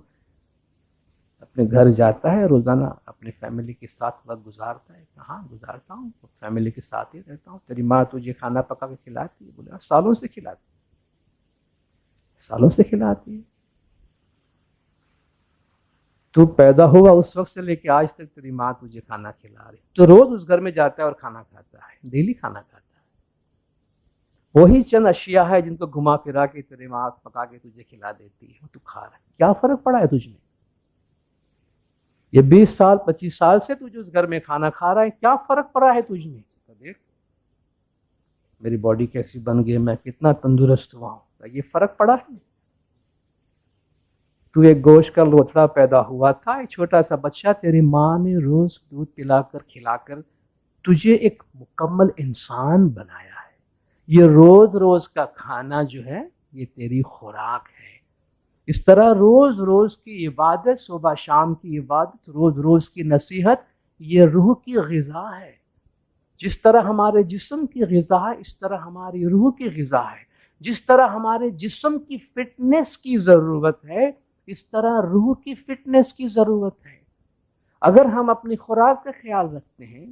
اپنے گھر جاتا ہے روزانہ، اپنے فیملی کے ساتھ وقت گزارتا ہے؟ کہاں گزارتا ہوں، فیملی کے ساتھ ہی رہتا ہوں۔ تیری ماں تجھے کھانا پکا کے کھلاتی ہے؟ بولے سالوں سے کھلاتی ہے، سالوں سے کھلاتی ہے، تو پیدا ہوا اس وقت سے لے کے آج تک تیری ماں تجھے کھانا کھلا رہی، تو روز اس گھر میں جاتا ہے اور کھانا کھاتا ہے، ڈیلی کھانا کھاتا ہے، وہی چند اشیاء ہے جن کو گھما پھرا کے تیری ماں پکا کے تجھے کھلا دیتی ہے، تو کھا رہا ہے، کیا فرق پڑا ہے تجھ میں؟ یہ 20 سال 25 سال سے تجھے اس گھر میں کھانا کھا رہا ہے، کیا فرق پڑا ہے تجھ میں؟ تو دیکھ میری باڈی کیسی بن گئی، میں کتنا تندرست ہوا ہوں، یہ فرق پڑا ہے؟ تو ایک گوشت کا لوتھڑا پیدا ہوا تھا، ایک چھوٹا سا بچہ، تیری ماں نے روز دودھ پلا کر کھلا کر تجھے ایک مکمل انسان بنایا ہے۔ یہ روز روز کا کھانا جو ہے یہ تیری خوراک ہے، اس طرح روز روز کی عبادت، صبح شام کی عبادت، روز روز کی نصیحت، یہ روح کی غذا ہے۔ جس طرح ہمارے جسم کی غذا ہے، اس طرح ہماری روح کی غذا ہے۔ جس طرح ہمارے جسم کی فٹنس کی ضرورت ہے، اس طرح روح کی فٹنس کی ضرورت ہے۔ اگر ہم اپنی خوراک کا خیال رکھتے ہیں،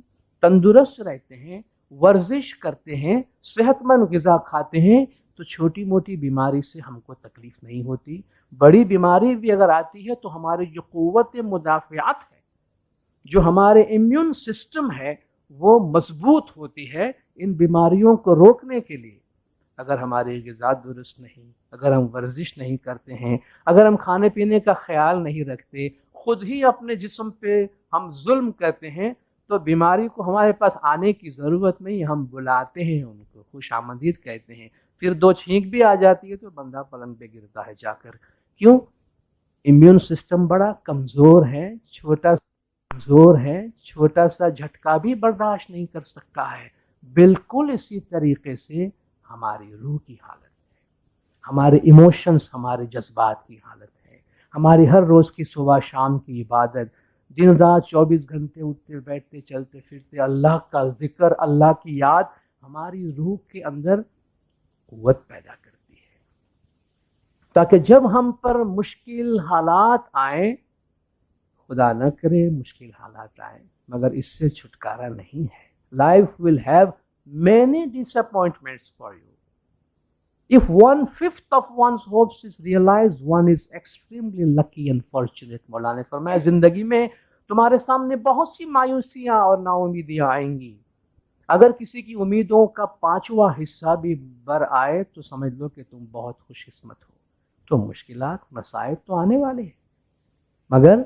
تندرست رہتے ہیں، ورزش کرتے ہیں، صحت مند غذا کھاتے ہیں، تو چھوٹی موٹی بیماری سے ہم کو تکلیف نہیں ہوتی۔ بڑی بیماری بھی اگر آتی ہے تو ہماری جو قوت مدافعت ہے، جو ہمارے امیون سسٹم ہے، وہ مضبوط ہوتی ہے ان بیماریوں کو روکنے کے لیے۔ اگر ہماری غذا درست نہیں، اگر ہم ورزش نہیں کرتے ہیں، اگر ہم کھانے پینے کا خیال نہیں رکھتے، خود ہی اپنے جسم پہ ہم ظلم کرتے ہیں، تو بیماری کو ہمارے پاس آنے کی ضرورت نہیں، ہم بلاتے ہیں، ان کو خوش آمدید کہتے ہیں۔ پھر دو چھینک بھی آ جاتی ہے تو بندہ پلنگ پہ گرتا ہے جا کر۔ کیوں؟ امیون سسٹم بڑا کمزور ہے، چھوٹا سا جھٹکا بھی برداشت نہیں کر سکتا ہے۔ بالکل اسی طریقے سے ہماری روح کی حالت ہے، ہمارے ایموشنز، ہمارے جذبات کی حالت ہے، ہماری ہر روز کی صبح شام کی عبادت، دن رات 24 گھنٹے اٹھتے بیٹھتے چلتے پھرتے اللہ کا ذکر، اللہ کی یاد ہماری روح کے اندر قوت پیدا کرتی ہے، تاکہ جب ہم پر مشکل حالات آئیں، خدا نہ کرے مشکل حالات آئیں، مگر اس سے چھٹکارا نہیں ہے۔ Life will have many disappointments for you. If 1/5 of one's hopes is realized, one is extremely lucky and fortunate. مولانا نے فرمایا زندگی میں تمہارے سامنے بہت سی مایوسیاں اور نا امیدیاں آئیں گی۔ اگر کسی کی امیدوں کا 5واں حصہ بھی بر آئے تو سمجھ لو کہ تم بہت خوش قسمت ہو۔ تو مشکلات، مصائب تو آنے والے ہیں، مگر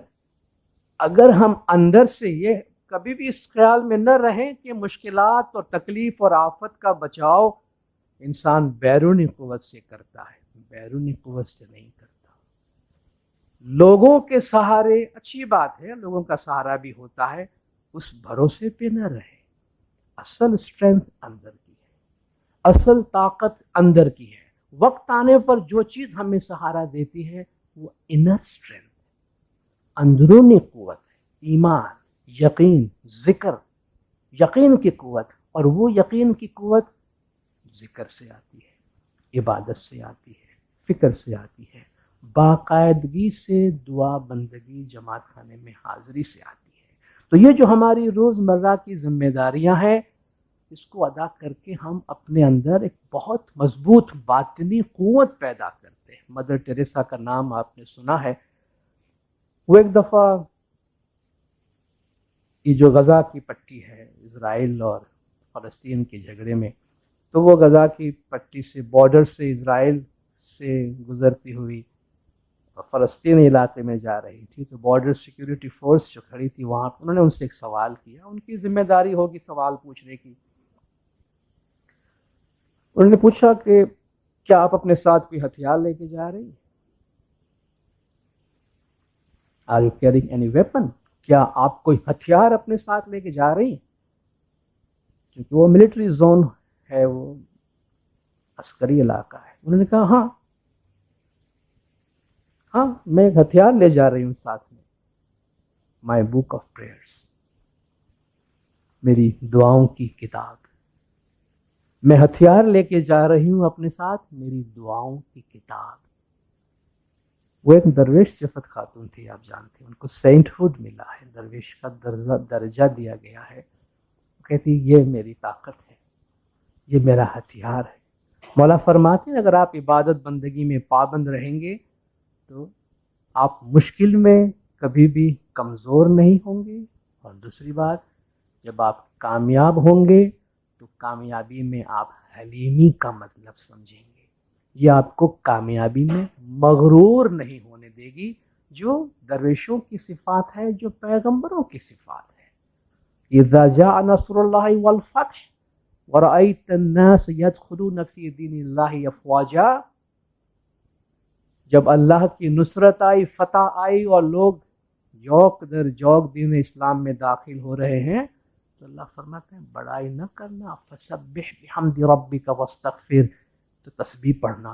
اگر ہم اندر سے یہ کبھی بھی اس خیال میں نہ رہیں کہ مشکلات اور تکلیف اور آفت کا بچاؤ انسان بیرونی قوت سے کرتا ہے، بیرونی قوت سے نہیں کرتا۔ لوگوں کے سہارے اچھی بات ہے، لوگوں کا سہارا بھی ہوتا ہے، اس بھروسے پہ نہ رہے۔ اصل اسٹرینتھ اندر کی ہے، اصل طاقت اندر کی ہے۔ وقت آنے پر جو چیز ہمیں سہارا دیتی ہے وہ انر اسٹرینتھ، اندرونی قوت ہے، ایمان، یقین، ذکر، یقین کی قوت، اور وہ یقین کی قوت ذکر سے آتی ہے، عبادت سے آتی ہے، فکر سے آتی ہے، باقاعدگی سے دعا بندگی جماعت خانے میں حاضری سے آتی ہے۔ تو یہ جو ہماری روزمرہ کی ذمہ داریاں ہیں، اس کو ادا کر کے ہم اپنے اندر ایک بہت مضبوط باطنی قوت پیدا کرتے ہیں۔ مدر ٹیریسا کا نام آپ نے سنا ہے۔ وہ ایک دفعہ یہ جو غزہ کی پٹی ہے، اسرائیل اور فلسطین کے جھگڑے میں، تو وہ غزہ کی پٹی سے بارڈر سے اسرائیل سے گزرتی ہوئی فلسطینی علاقے میں جا رہی تھی، تو بارڈر سیکیورٹی فورس جو کھڑی تھی وہاں، انہوں نے ان سے ایک سوال کیا، ان کی ذمہ داری ہوگی سوال پوچھنے کی۔ انہوں نے پوچھا کہ کیا آپ اپنے ساتھ کوئی ہتھیار لے کے جا رہی ہیں؟ Are you carrying any weapon? کیا آپ کوئی ہتھیار اپنے ساتھ لے کے جا رہی ہیں؟ کیونکہ وہ ملٹری زون ہے، وہ عسکری علاقہ ہے۔ انہوں نے کہا ہاں میں ایک ہتھیار لے جا رہی ہوں ساتھ میں، مائی بک آف پریئرس، میری دعاؤں کی کتاب، میں ہتھیار لے کے جا رہی ہوں اپنے ساتھ، میری دعاؤں کی کتاب۔ وہ ایک درویش صفت خاتون تھی، آپ جانتے ہیں، ان کو سینٹ ہوڈ ملا ہے، درویش کا درجہ دیا گیا ہے۔ وہ کہتی یہ میری طاقت ہے، یہ میرا ہتھیار ہے۔ مولا فرماتے ہیں اگر آپ عبادت بندگی میں پابند رہیں گے تو آپ مشکل میں کبھی بھی کمزور نہیں ہوں گے، اور دوسری بات جب آپ کامیاب ہوں گے تو کامیابی میں آپ حلیمی کا مطلب سمجھیں گے۔ یہ آپ کو کامیابی میں مغرور نہیں ہونے دے گی، جو درویشوں کی صفات ہے، جو پیغمبروں کی صفات ہے۔ اذا جاء نصر اللہ والفتح ورأيت الناس يدخلون في دين الله افواجا، جب اللہ کی نصرت آئی، فتح آئی، اور لوگ جوق در جوق دین اسلام میں داخل ہو رہے ہیں، تو اللہ فرماتے ہیں بڑائی نہ کرنا، فسبح بحمد ربک واستغفر، تو تسبیح پڑھنا،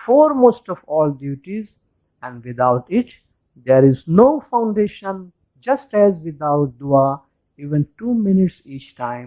foremost of all duties and without it there is no foundation, just as without dua even 2 minutes each time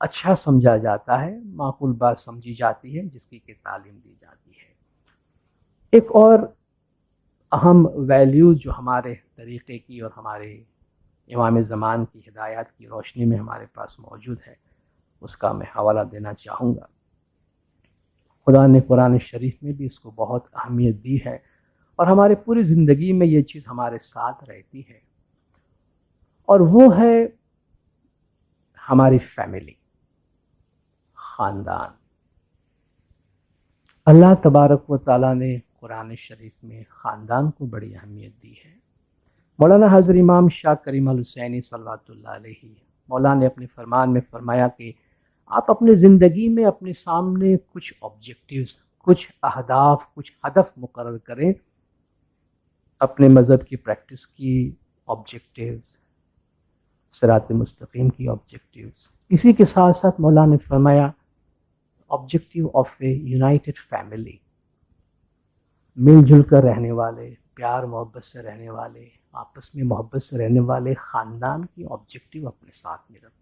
اچھا سمجھا جاتا ہے، معقول بات سمجھی جاتی ہے، جس کی کہ تعلیم دی جاتی ہے۔ ایک اور اہم ویلیو جو ہمارے طریقے کی اور ہمارے امام زمان کی ہدایات کی روشنی میں ہمارے پاس موجود ہے، اس کا میں حوالہ دینا چاہوں گا۔ خدا نے قرآن شریف میں بھی اس کو بہت اہمیت دی ہے، اور ہمارے پوری زندگی میں یہ چیز ہمارے ساتھ رہتی ہے، اور وہ ہے ہماری فیملی، خاندان۔ اللہ تبارک و تعالیٰ نے قرآن شریف میں خاندان کو بڑی اہمیت دی ہے۔ مولانا حضرت امام شاہ کریم الحسینی صلوات اللہ علیہ مولانا نے اپنے فرمان میں فرمایا کہ آپ اپنی زندگی میں اپنے سامنے کچھ آبجیکٹیوز، کچھ اہداف، کچھ ہدف مقرر کریں، اپنے مذہب کی پریکٹس کی آبجیکٹیوز، صراط مستقیم کی آبجیکٹیوز۔ اسی کے ساتھ ساتھ مولانا نے فرمایا objective of a United family, مل جل کر رہنے والے، پیار محبت سے رہنے والے، آپس میں محبت سے رہنے والے خاندان کی آبجیکٹیو اپنے ساتھ میں رکھو۔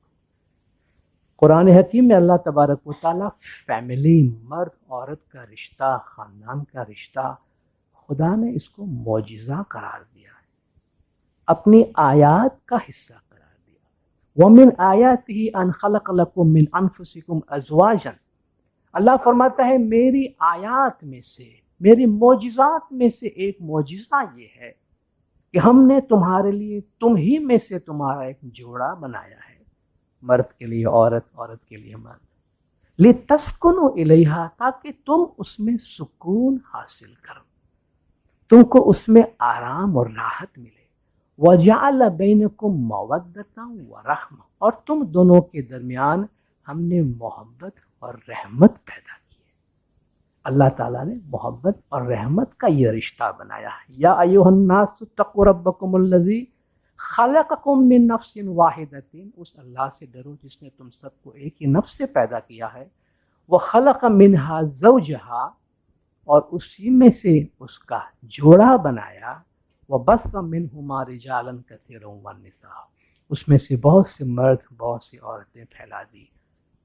قرآن حکیم میں اللہ تبارک و تعالیٰ فیملی، مرد عورت کا رشتہ، خاندان کا رشتہ، خدا نے اس کو معجزہ قرار دیا ہے، اپنی آیات کا حصہ قرار دیا۔ وَمِنْ آيَاتِهِ أَنْ خَلَقَ لَكُم مِّنْ أَنفُسِكُمْ أَزْوَاجًا، اللہ فرماتا ہے میری آیات میں سے، میری معجزات میں سے ایک معجزہ یہ ہے کہ ہم نے تمہارے لیے، تم ہی میں سے تمہارا ایک جوڑا بنایا ہے، مرد کے لیے عورت، عورت کے لیے مرد، لِتَسْكُنُوا إِلَيْهَا، تاکہ تم اس میں سکون حاصل کرو، تم کو اس میں آرام اور راحت ملے۔ وَجَعَلَ بَيْنَكُمْ مَوَدَّةً وَرَحْمَةً، اور تم دونوں کے درمیان ہم نے محبت اور رحمت پیدا کی ہے۔ اللہ تعالیٰ نے محبت اور رحمت کا یہ رشتہ بنایا ہے۔ یا ایھا الناس اتقوا ربکم الذی خلقکم من نفس واحدۃ، اس اللہ سے ڈرو جس نے تم سب کو ایک ہی نفس سے پیدا کیا ہے، وخلق منھا زوجھا، اور اسی میں سے اس کا جوڑا بنایا، وبث منہما رجالا کثیرا ونساء، اس میں سے بہت سے مرد، بہت سی عورتیں پھیلا دی۔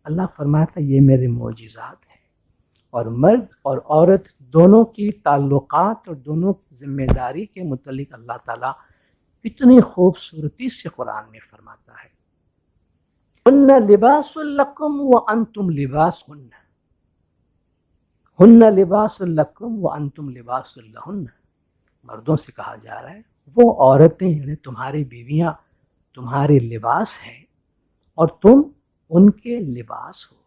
اللہ فرماتا ہے یہ میرے معجزات ہیں، اور مرد اور عورت دونوں کی تعلقات اور دونوں کی ذمہ داری کے متعلق اللہ تعالیٰ کتنی خوبصورتی سے قرآن میں فرماتا ہے۔ ہن لباس لکم وانتم لباس ہن، ہن لباس لکم وانتم لباس لہن، مردوں سے کہا جا رہا ہے وہ عورتیں یعنی تمہاری بیویاں تمہارے لباس ہیں اور تم ان کے لباس ہو۔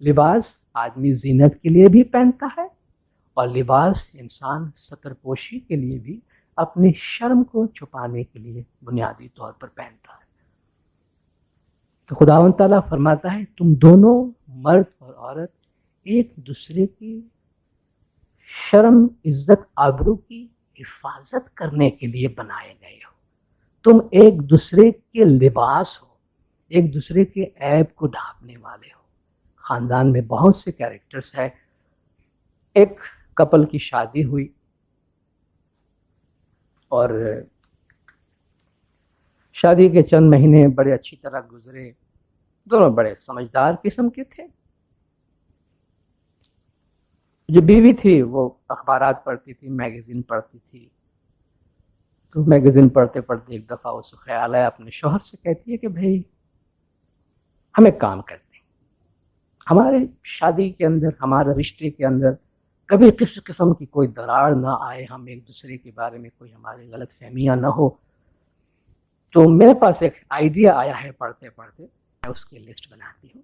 لباس آدمی زینت کے لیے بھی پہنتا ہے، اور لباس انسان ستر پوشی کے لیے بھی اپنی شرم کو چھپانے کے لیے بنیادی طور پر پہنتا ہے۔ تو خداوند تعالیٰ فرماتا ہے تم دونوں مرد اور عورت ایک دوسرے کی شرم، عزت، آبرو کی حفاظت کرنے کے لیے بنائے گئے ہو۔ تم ایک دوسرے کے لباس ہو، ایک دوسرے کے عیب کو ڈھانپنے والے ہو۔ خاندان میں بہت سے کیریکٹرز ہیں۔ ایک کپل کی شادی ہوئی اور شادی کے چند مہینے بڑے اچھی طرح گزرے، دونوں بڑے سمجھدار قسم کے تھے۔ جو بیوی تھی وہ اخبارات پڑھتی تھی، میگزین پڑھتی تھی، تو میگزین پڑھتے پڑھتے ایک دفعہ اس کو خیال آیا، اپنے شوہر سے کہتی ہے کہ بھائی ہم ایک کام کرتے ہیں، ہمارے شادی کے اندر، ہمارے رشتے کے اندر کبھی کسی قسم کی کوئی دراڑ نہ آئے، ہم ایک دوسرے کے بارے میں کوئی ہماری غلط فہمیاں نہ ہو، تو میرے پاس ایک آئیڈیا آیا ہے، پڑھتے پڑھتے میں اس کی لسٹ بناتی ہوں،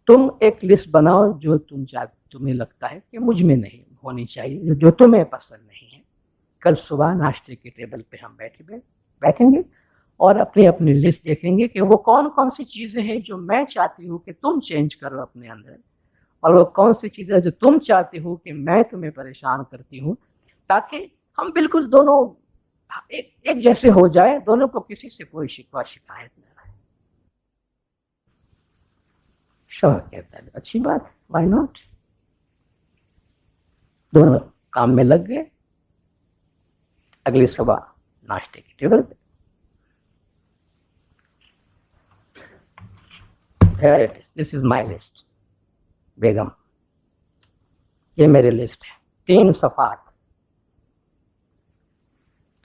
تم ایک لسٹ بناؤ جو تمہیں لگتا ہے کہ مجھ میں نہیں ہونی چاہیے، جو تمہیں پسند نہیں ہے۔ کل صبح ناشتے کے ٹیبل پہ ہم بیٹھیں گے اور اپنی اپنی لسٹ دیکھیں گے کہ وہ کون کون سی چیزیں ہیں جو میں چاہتی ہوں کہ تم چینج کرو اپنے اندر، اور وہ کون سی چیزیں جو تم چاہتے ہو کہ میں تمہیں پریشان کرتی ہوں، تاکہ ہم بالکل دونوں ایک جیسے ہو جائے، دونوں کو کسی سے کوئی شکوہ شکایت نہ رہے۔ شوہر کہتا ہے اچھی بات، وائی ناٹ۔ دونوں کام میں لگ گئے۔ اگلی صبح ناشتے کی ٹیبل پہ Here it is. This is my list. بیگم یہ میری لسٹ ہے 3 صفحات.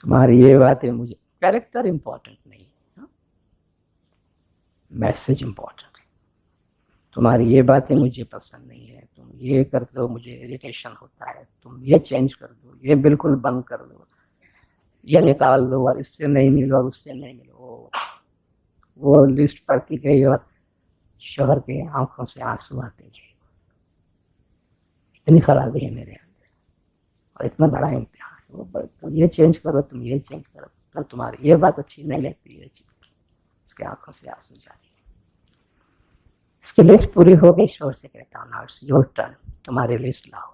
تمہاری یہ باتیں مجھے کیریکٹر امپورٹنٹ نہیں ہے, میسج امپورٹنٹ ہے. تمہاری یہ باتیں مجھے پسند نہیں ہے, تم یہ کر دو مجھے اریٹیشن ہوتا ہے, تم یہ چینج کر دو, یہ بالکل بند کر دو, یہ نکال دو, اور اس سے نہیں ملو اور اس سے نہیں ملو. وہ لسٹ پڑھتی گئی اور شوہر کے آنکھوں سے آنسو آتے گئے. اتنی خرابی ہے میرے اندر اور اتنا بڑا امتحان ہے. تم یہ چینج کرو, تم یہ چینج کرو, تو تمہاری یہ بات اچھی نہیں لگتی, یہ چیز اس کے آنکھوں سے آنسو جاری. اس کی لسٹ پوری ہو گئی. شور سے کہتا ہوں, اٹس یور ٹرن, تمہاری لسٹ لاؤ,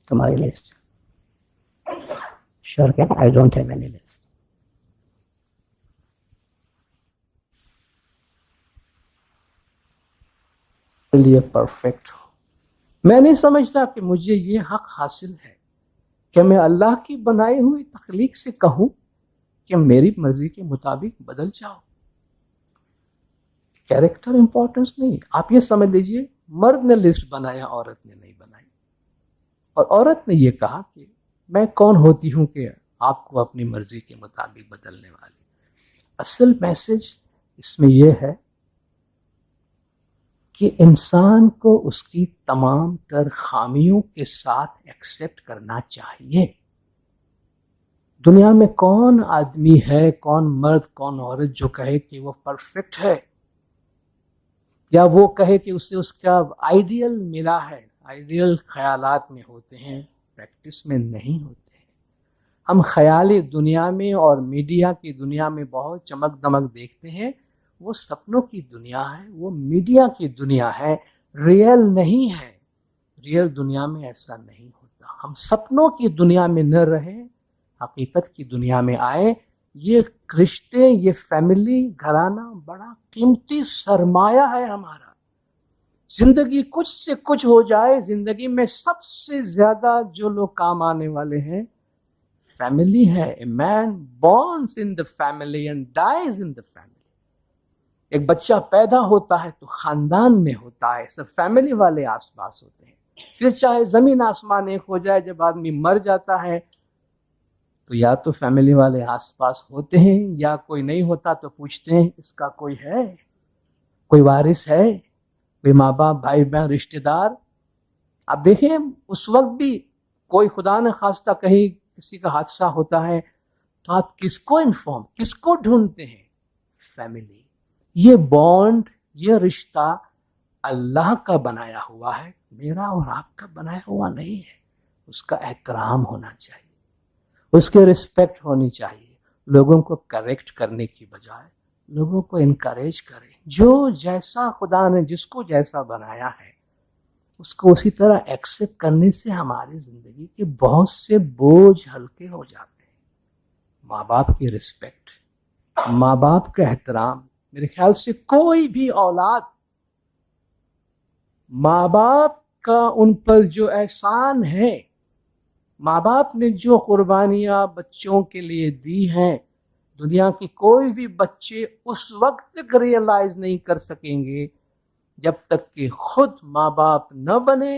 تمہاری لسٹ. شور کہتا I don't have any list. لیے پرفیکٹ ہو. میں نہیں سمجھتا کہ مجھے یہ حق حاصل ہے کہ میں اللہ کی بنائی ہوئی تخلیق سے کہوں کہ میری مرضی کے مطابق بدل جاؤ. کیریکٹر امپورٹنس نہیں. آپ یہ سمجھ لیجئے مرد نے لسٹ بنایا, عورت نے نہیں بنائی, اور عورت نے یہ کہا کہ میں کون ہوتی ہوں کہ آپ کو اپنی مرضی کے مطابق بدلنے والی. اصل میسج اس میں یہ ہے کہ انسان کو اس کی تمام تر خامیوں کے ساتھ ایکسپٹ کرنا چاہیے. دنیا میں کون آدمی ہے, کون مرد کون عورت جو کہے کہ وہ پرفیکٹ ہے, یا وہ کہے کہ اسے اس کا آئیڈیل ملا ہے. آئیڈیل خیالات میں ہوتے ہیں, پریکٹس میں نہیں ہوتے ہیں. ہم خیالی دنیا میں اور میڈیا کی دنیا میں بہت چمک دمک دیکھتے ہیں. وہ سپنوں کی دنیا ہے, وہ میڈیا کی دنیا ہے, ریئل نہیں ہے. ریئل دنیا میں ایسا نہیں ہوتا. ہم سپنوں کی دنیا میں نہ رہیں, حقیقت کی دنیا میں آئے. یہ رشتے, یہ فیملی, گھرانہ بڑا قیمتی سرمایہ ہے ہمارا. زندگی کچھ سے کچھ ہو جائے, زندگی میں سب سے زیادہ جو لوگ کام آنے والے ہیں فیملی ہے. A man borns in the family and dies in the family. ایک بچہ پیدا ہوتا ہے تو خاندان میں ہوتا ہے, سب فیملی والے آس پاس ہوتے ہیں. پھر چاہے زمین آسمان ایک ہو جائے, جب آدمی مر جاتا ہے تو یا تو فیملی والے آس پاس ہوتے ہیں, یا کوئی نہیں ہوتا تو پوچھتے ہیں اس کا کوئی ہے, کوئی وارث ہے, کوئی ماں باپ, بھائی بہن, رشتہ دار. اب دیکھیں اس وقت بھی کوئی خدا نہ خواستہ کہیں کسی کا حادثہ ہوتا ہے تو آپ کس کو انفارم, کس کو ڈھونڈتے ہیں؟ فیملی. یہ بانڈ, یہ رشتہ اللہ کا بنایا ہوا ہے, میرا اور آپ کا بنایا ہوا نہیں ہے. اس کا احترام ہونا چاہیے, اس کے رسپیکٹ ہونی چاہیے. لوگوں کو کریکٹ کرنے کی بجائے لوگوں کو انکریج کریں. جو جیسا خدا نے جس کو جیسا بنایا ہے اس کو اسی طرح ایکسپٹ کرنے سے ہماری زندگی کے بہت سے بوجھ ہلکے ہو جاتے ہیں. ماں باپ کی رسپیکٹ, ماں باپ کا احترام. میرے خیال سے کوئی بھی اولاد ماں باپ کا ان پر جو احسان ہے, ماں باپ نے جو قربانیاں بچوں کے لیے دی ہیں, دنیا کی کوئی بھی بچے اس وقت تک ریئلائز نہیں کر سکیں گے جب تک کہ خود ماں باپ نہ بنے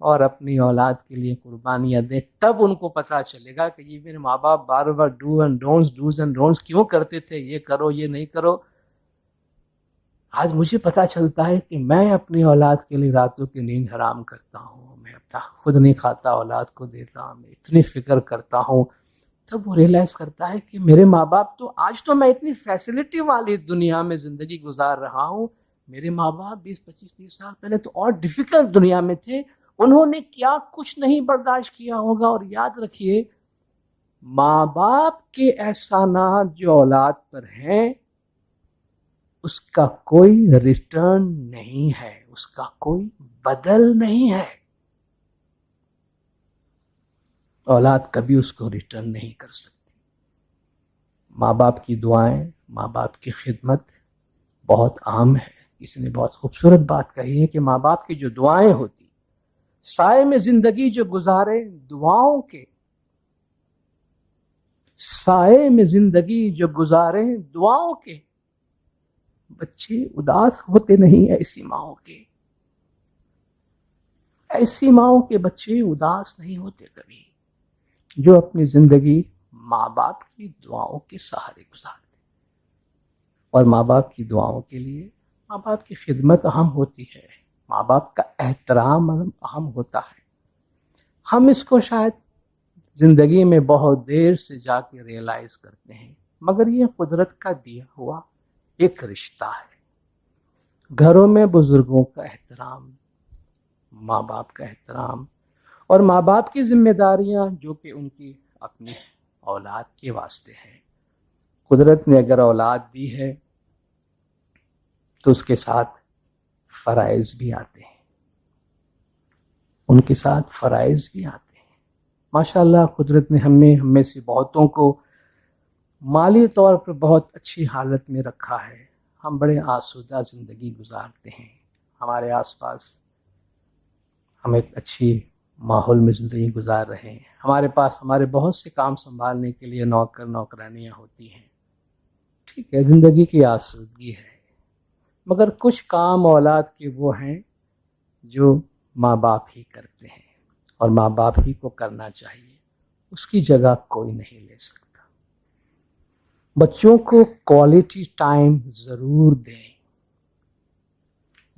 اور اپنی اولاد کے لیے قربانیاں دیں. تب ان کو پتا چلے گا کہ یہ میرے ماں باپ بار بار ڈوز اینڈ ڈونٹس کیوں کرتے تھے, یہ کرو یہ نہیں کرو. آج مجھے پتا چلتا ہے کہ میں اپنی اولاد کے لیے راتوں کی نیند حرام کرتا ہوں, میں اپنا خود نہیں کھاتا, اولاد کو دیتا ہوں, میں اتنی فکر کرتا ہوں. تب وہ ریئلائز کرتا ہے کہ میرے ماں باپ تو, آج تو میں اتنی فیسلٹی والی دنیا میں زندگی گزار رہا ہوں, میرے ماں باپ 20-25-30 سال پہلے تو اور ڈیفیکلٹ دنیا میں تھے. انہوں نے کیا کچھ نہیں برداشت کیا ہوگا. اور یاد رکھیے, ماں باپ کے احسانات جو اولاد پر ہیں اس کا کوئی ریٹرن نہیں ہے, اس کا کوئی بدل نہیں ہے. اولاد کبھی اس کو ریٹرن نہیں کر سکتی. ماں باپ کی دعائیں, ماں باپ کی خدمت بہت عام ہے. کسی نے بہت خوبصورت بات کہی ہے کہ ماں باپ کی جو دعائیں ہوتی, سائے میں زندگی جو گزارے, دعاؤں کے سائے میں زندگی جو گزارے, دعاؤں کے بچے اداس ہوتے نہیں ایسی ماؤں کے. ایسی ماؤں کے بچے اداس نہیں ہوتے کبھی جو اپنی زندگی ماں باپ کی دعاؤں کے سہارے گزارتے. اور ماں باپ کی دعاؤں کے لیے ماں باپ کی خدمت اہم ہوتی ہے, ماں باپ کا احترام اہم ہوتا ہے. ہم اس کو شاید زندگی میں بہت دیر سے جا کے ریئلائز کرتے ہیں, مگر یہ قدرت کا دیا ہوا ایک رشتہ ہے. گھروں میں بزرگوں کا احترام, ماں باپ کا احترام, اور ماں باپ کی ذمہ داریاں جو کہ ان کی اپنی اولاد کے واسطے ہیں. قدرت نے اگر اولاد دی ہے تو اس کے ساتھ فرائض بھی آتے ہیں, ان کے ساتھ فرائض بھی آتے ہیں. ماشاءاللہ قدرت نے ہم میں سے بہتوں کو مالی طور پر بہت اچھی حالت میں رکھا ہے. ہم بڑے آسودہ زندگی گزارتے ہیں, ہمارے آس پاس ہم ایک اچھی ماحول میں زندگی گزار رہے ہیں. ہمارے پاس ہمارے بہت سے کام سنبھالنے کے لیے نوکر نوکرانیاں ہوتی ہیں. ٹھیک ہے, زندگی کی آسودگی ہے, مگر کچھ کام اولاد کے وہ ہیں جو ماں باپ ہی کرتے ہیں اور ماں باپ ہی کو کرنا چاہیے, اس کی جگہ کوئی نہیں لے سکتا. بچوں کو کوالٹی ٹائم ضرور دیں.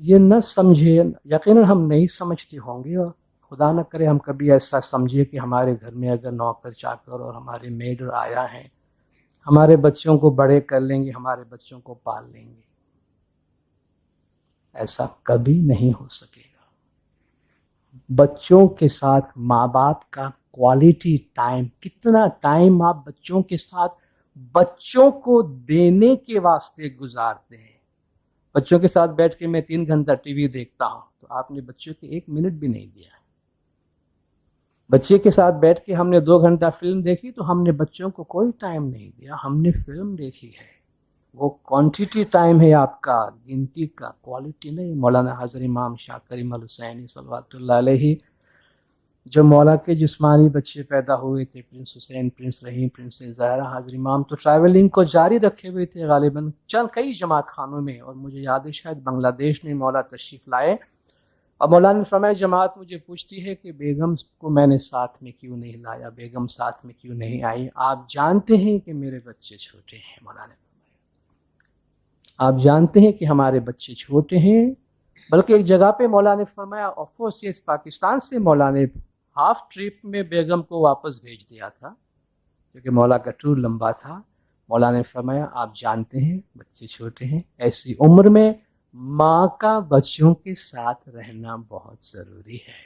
یہ نہ سمجھے, یقیناً ہم نہیں سمجھتے ہوں گے, اور خدا نہ کرے ہم کبھی ایسا سمجھے کہ ہمارے گھر میں اگر نوکر چاکر اور ہمارے میڈ اور آیا ہیں ہمارے بچوں کو بڑے کر لیں گے, ہمارے بچوں کو پال لیں گے. ایسا کبھی نہیں ہو سکے گا. بچوں کے ساتھ ماں باپ کا کوالٹی ٹائم, کتنا ٹائم آپ بچوں کے ساتھ بچوں کو دینے کے واسطے گزارتے ہیں. بچوں کے ساتھ بیٹھ کے میں 3 گھنٹہ ٹی وی دیکھتا ہوں تو آپ نے بچوں کے 1 منٹ بھی نہیں دیا. بچے کے ساتھ بیٹھ کے ہم نے 2 گھنٹہ فلم دیکھی تو ہم نے بچوں کو کوئی ٹائم نہیں دیا, ہم نے فلم دیکھی ہے. وہ کوانٹیٹی ٹائم ہے آپ کا, گنتی کا, کوالٹی نہیں. مولانا حضرت امام شاہ کریم الحسینی صلوات اللہ علیہ جو مولا کے جسمانی بچے پیدا ہوئے تھے, پرنس حسین, پرنس رحیم, پرنس زہرا, حضرت امام تو ٹریولنگ کو جاری رکھے ہوئے تھے غالباً کئی جماعت خانوں میں, اور مجھے یاد ہے شاید بنگلہ دیش میں مولا تشریف لائے. اور مولانا نے فرمایا جماعت مجھے پوچھتی ہے کہ بیگم کو میں نے ساتھ میں کیوں نہیں لایا, بیگم ساتھ میں کیوں نہیں آئی, آپ جانتے ہیں کہ میرے بچے چھوٹے ہیں. مولانا نے فرمایا آپ جانتے ہیں کہ ہمارے بچے چھوٹے ہیں. بلکہ ایک جگہ پہ مولانا نے فرمایا اوفورس پاکستان سے مولانا نے ہاف ٹرپ میں بیگم کو واپس بھیج دیا تھا کیونکہ مولا کا ٹور لمبا تھا. مولانا نے فرمایا آپ جانتے ہیں بچے چھوٹے ہیں, ایسی عمر میں ماں کا بچوں کے ساتھ رہنا بہت ضروری ہے.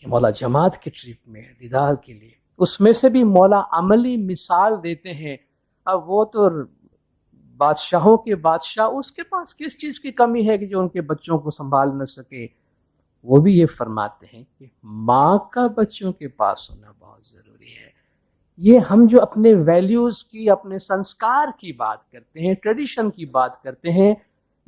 مولا جماعت کے ٹرپ میں دیدار کے لیے, اس میں سے بھی مولا عملی مثال دیتے ہیں. اب وہ تو بادشاہوں کے بادشاہ, اس کے پاس کس چیز کی کمی ہے کہ جو ان کے بچوں کو سنبھال نہ سکے. وہ بھی یہ فرماتے ہیں کہ ماں کا بچوں کے پاس ہونا بہت ضروری ہے. یہ ہم جو اپنے ویلیوز کی, اپنے سنسکار کی بات کرتے ہیں, ٹریڈیشن کی بات کرتے ہیں,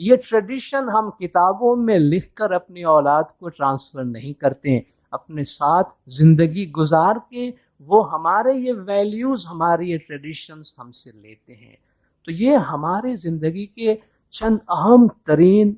یہ ٹریڈیشن ہم کتابوں میں لکھ کر اپنی اولاد کو ٹرانسفر نہیں کرتے ہیں. اپنے ساتھ زندگی گزار کے وہ ہمارے یہ ویلیوز, ہمارے یہ ٹریڈیشنز ہم سے لیتے ہیں. تو یہ ہمارے زندگی کے چند اہم ترین,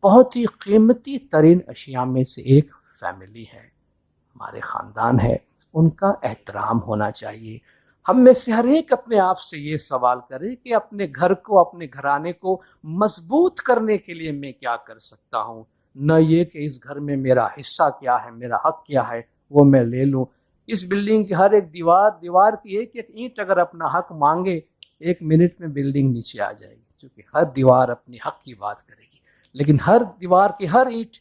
بہت ہی قیمتی ترین اشیاء میں سے ایک فیملی ہے, ہمارے خاندان ہے. ان کا احترام ہونا چاہیے. ہم میں سے ہر ایک اپنے آپ سے یہ سوال کرے کہ اپنے گھر کو, اپنے گھرانے کو مضبوط کرنے کے لیے میں کیا کر سکتا ہوں. نہ یہ کہ اس گھر میں میرا حصہ کیا ہے, میرا حق کیا ہے, وہ میں لے لوں. اس بلڈنگ کی ہر ایک دیوار کی ایک ایک اینٹ اگر اپنا حق مانگے, 1 منٹ میں بلڈنگ نیچے آ جائے گی, کیونکہ ہر دیوار اپنے حق کی بات کرے گی. لیکن ہر دیوار کی ہر اینٹ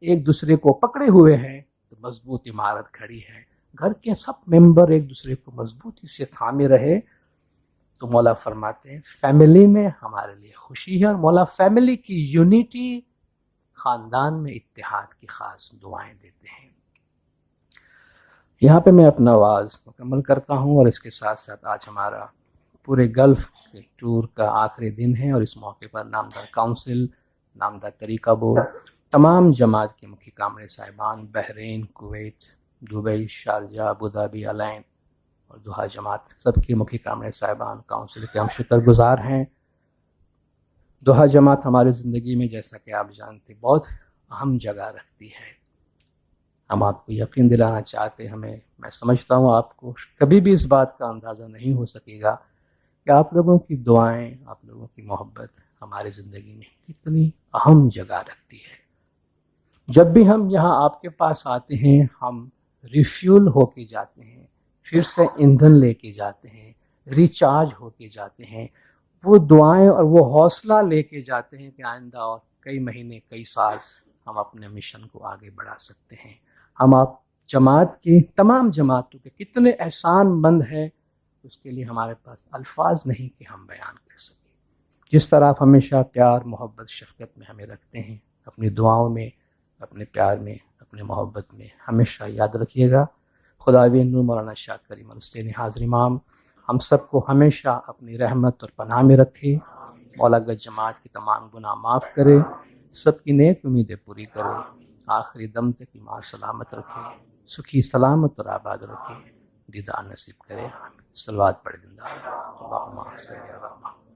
ایک دوسرے کو پکڑے ہوئے ہیں تو مضبوط عمارت کھڑی ہے. گھر کے سب ممبر ایک دوسرے کو مضبوطی سے تھامے رہے تو مولا فرماتے ہیں فیملی میں ہمارے لیے خوشی ہے. اور مولا فیملی کی یونٹی, خاندان میں اتحاد کی خاص دعائیں دیتے ہیں. یہاں پہ میں اپنا آواز مکمل کرتا ہوں, اور اس کے ساتھ ساتھ آج ہمارا پورے گلف کے ٹور کا آخری دن ہے, اور اس موقع پر نامدار کونسل, نامدار طریقہ بورڈ, تمام جماعت کے مکھی کامرے صاحبان, Bahrain, Kuwait, Dubai, Sharjah, Abu Dhabi, Al Ain اور دوحہ جماعت, سب کے مکھی کامرے صاحبان, کونسل کے ہم شکر گزار ہیں. دوحہ جماعت ہماری زندگی میں جیسا کہ آپ جانتے بہت اہم جگہ رکھتی ہے. ہم آپ کو یقین دلانا چاہتے ہیں، میں سمجھتا ہوں آپ کو کبھی بھی اس بات کا اندازہ نہیں ہو سکے گا کہ آپ لوگوں کی دعائیں، آپ لوگوں کی محبت ہماری زندگی میں کتنی اہم جگہ رکھتی ہے. جب بھی ہم یہاں آپ کے پاس آتے ہیں ہم ریفیول ہو کے جاتے ہیں، پھر سے ایندھن لے کے جاتے ہیں، ریچارج ہو کے جاتے ہیں، وہ دعائیں اور وہ حوصلہ لے کے جاتے ہیں کہ آئندہ اور کئی مہینے کئی سال ہم اپنے مشن کو آگے بڑھا سکتے ہیں. ہم آپ جماعت کی تمام جماعتوں کے کتنے احسان مند ہیں، اس کے لیے ہمارے پاس الفاظ نہیں کہ ہم بیان کر سکیں. جس طرح آپ ہمیشہ پیار، محبت، شفقت میں ہمیں رکھتے ہیں، اپنی دعاؤں میں، اپنے پیار میں، اپنے محبت میں ہمیشہ یاد رکھیے گا. خداوند نور مولانا شاہ کریم الحسینی حاضر امام ہم سب کو ہمیشہ اپنی رحمت اور پناہ میں رکھے. مولا گنج جماعت کی تمام گناہ معاف کرے، سب کی نیک امیدیں پوری کرے، آخری دم تک ایمان سلامت رکھے، سکھی سلامت اور آباد رکھے، دیدار نصیب کرے. صلوات پڑھ دندار اللہم صلی علی محمد.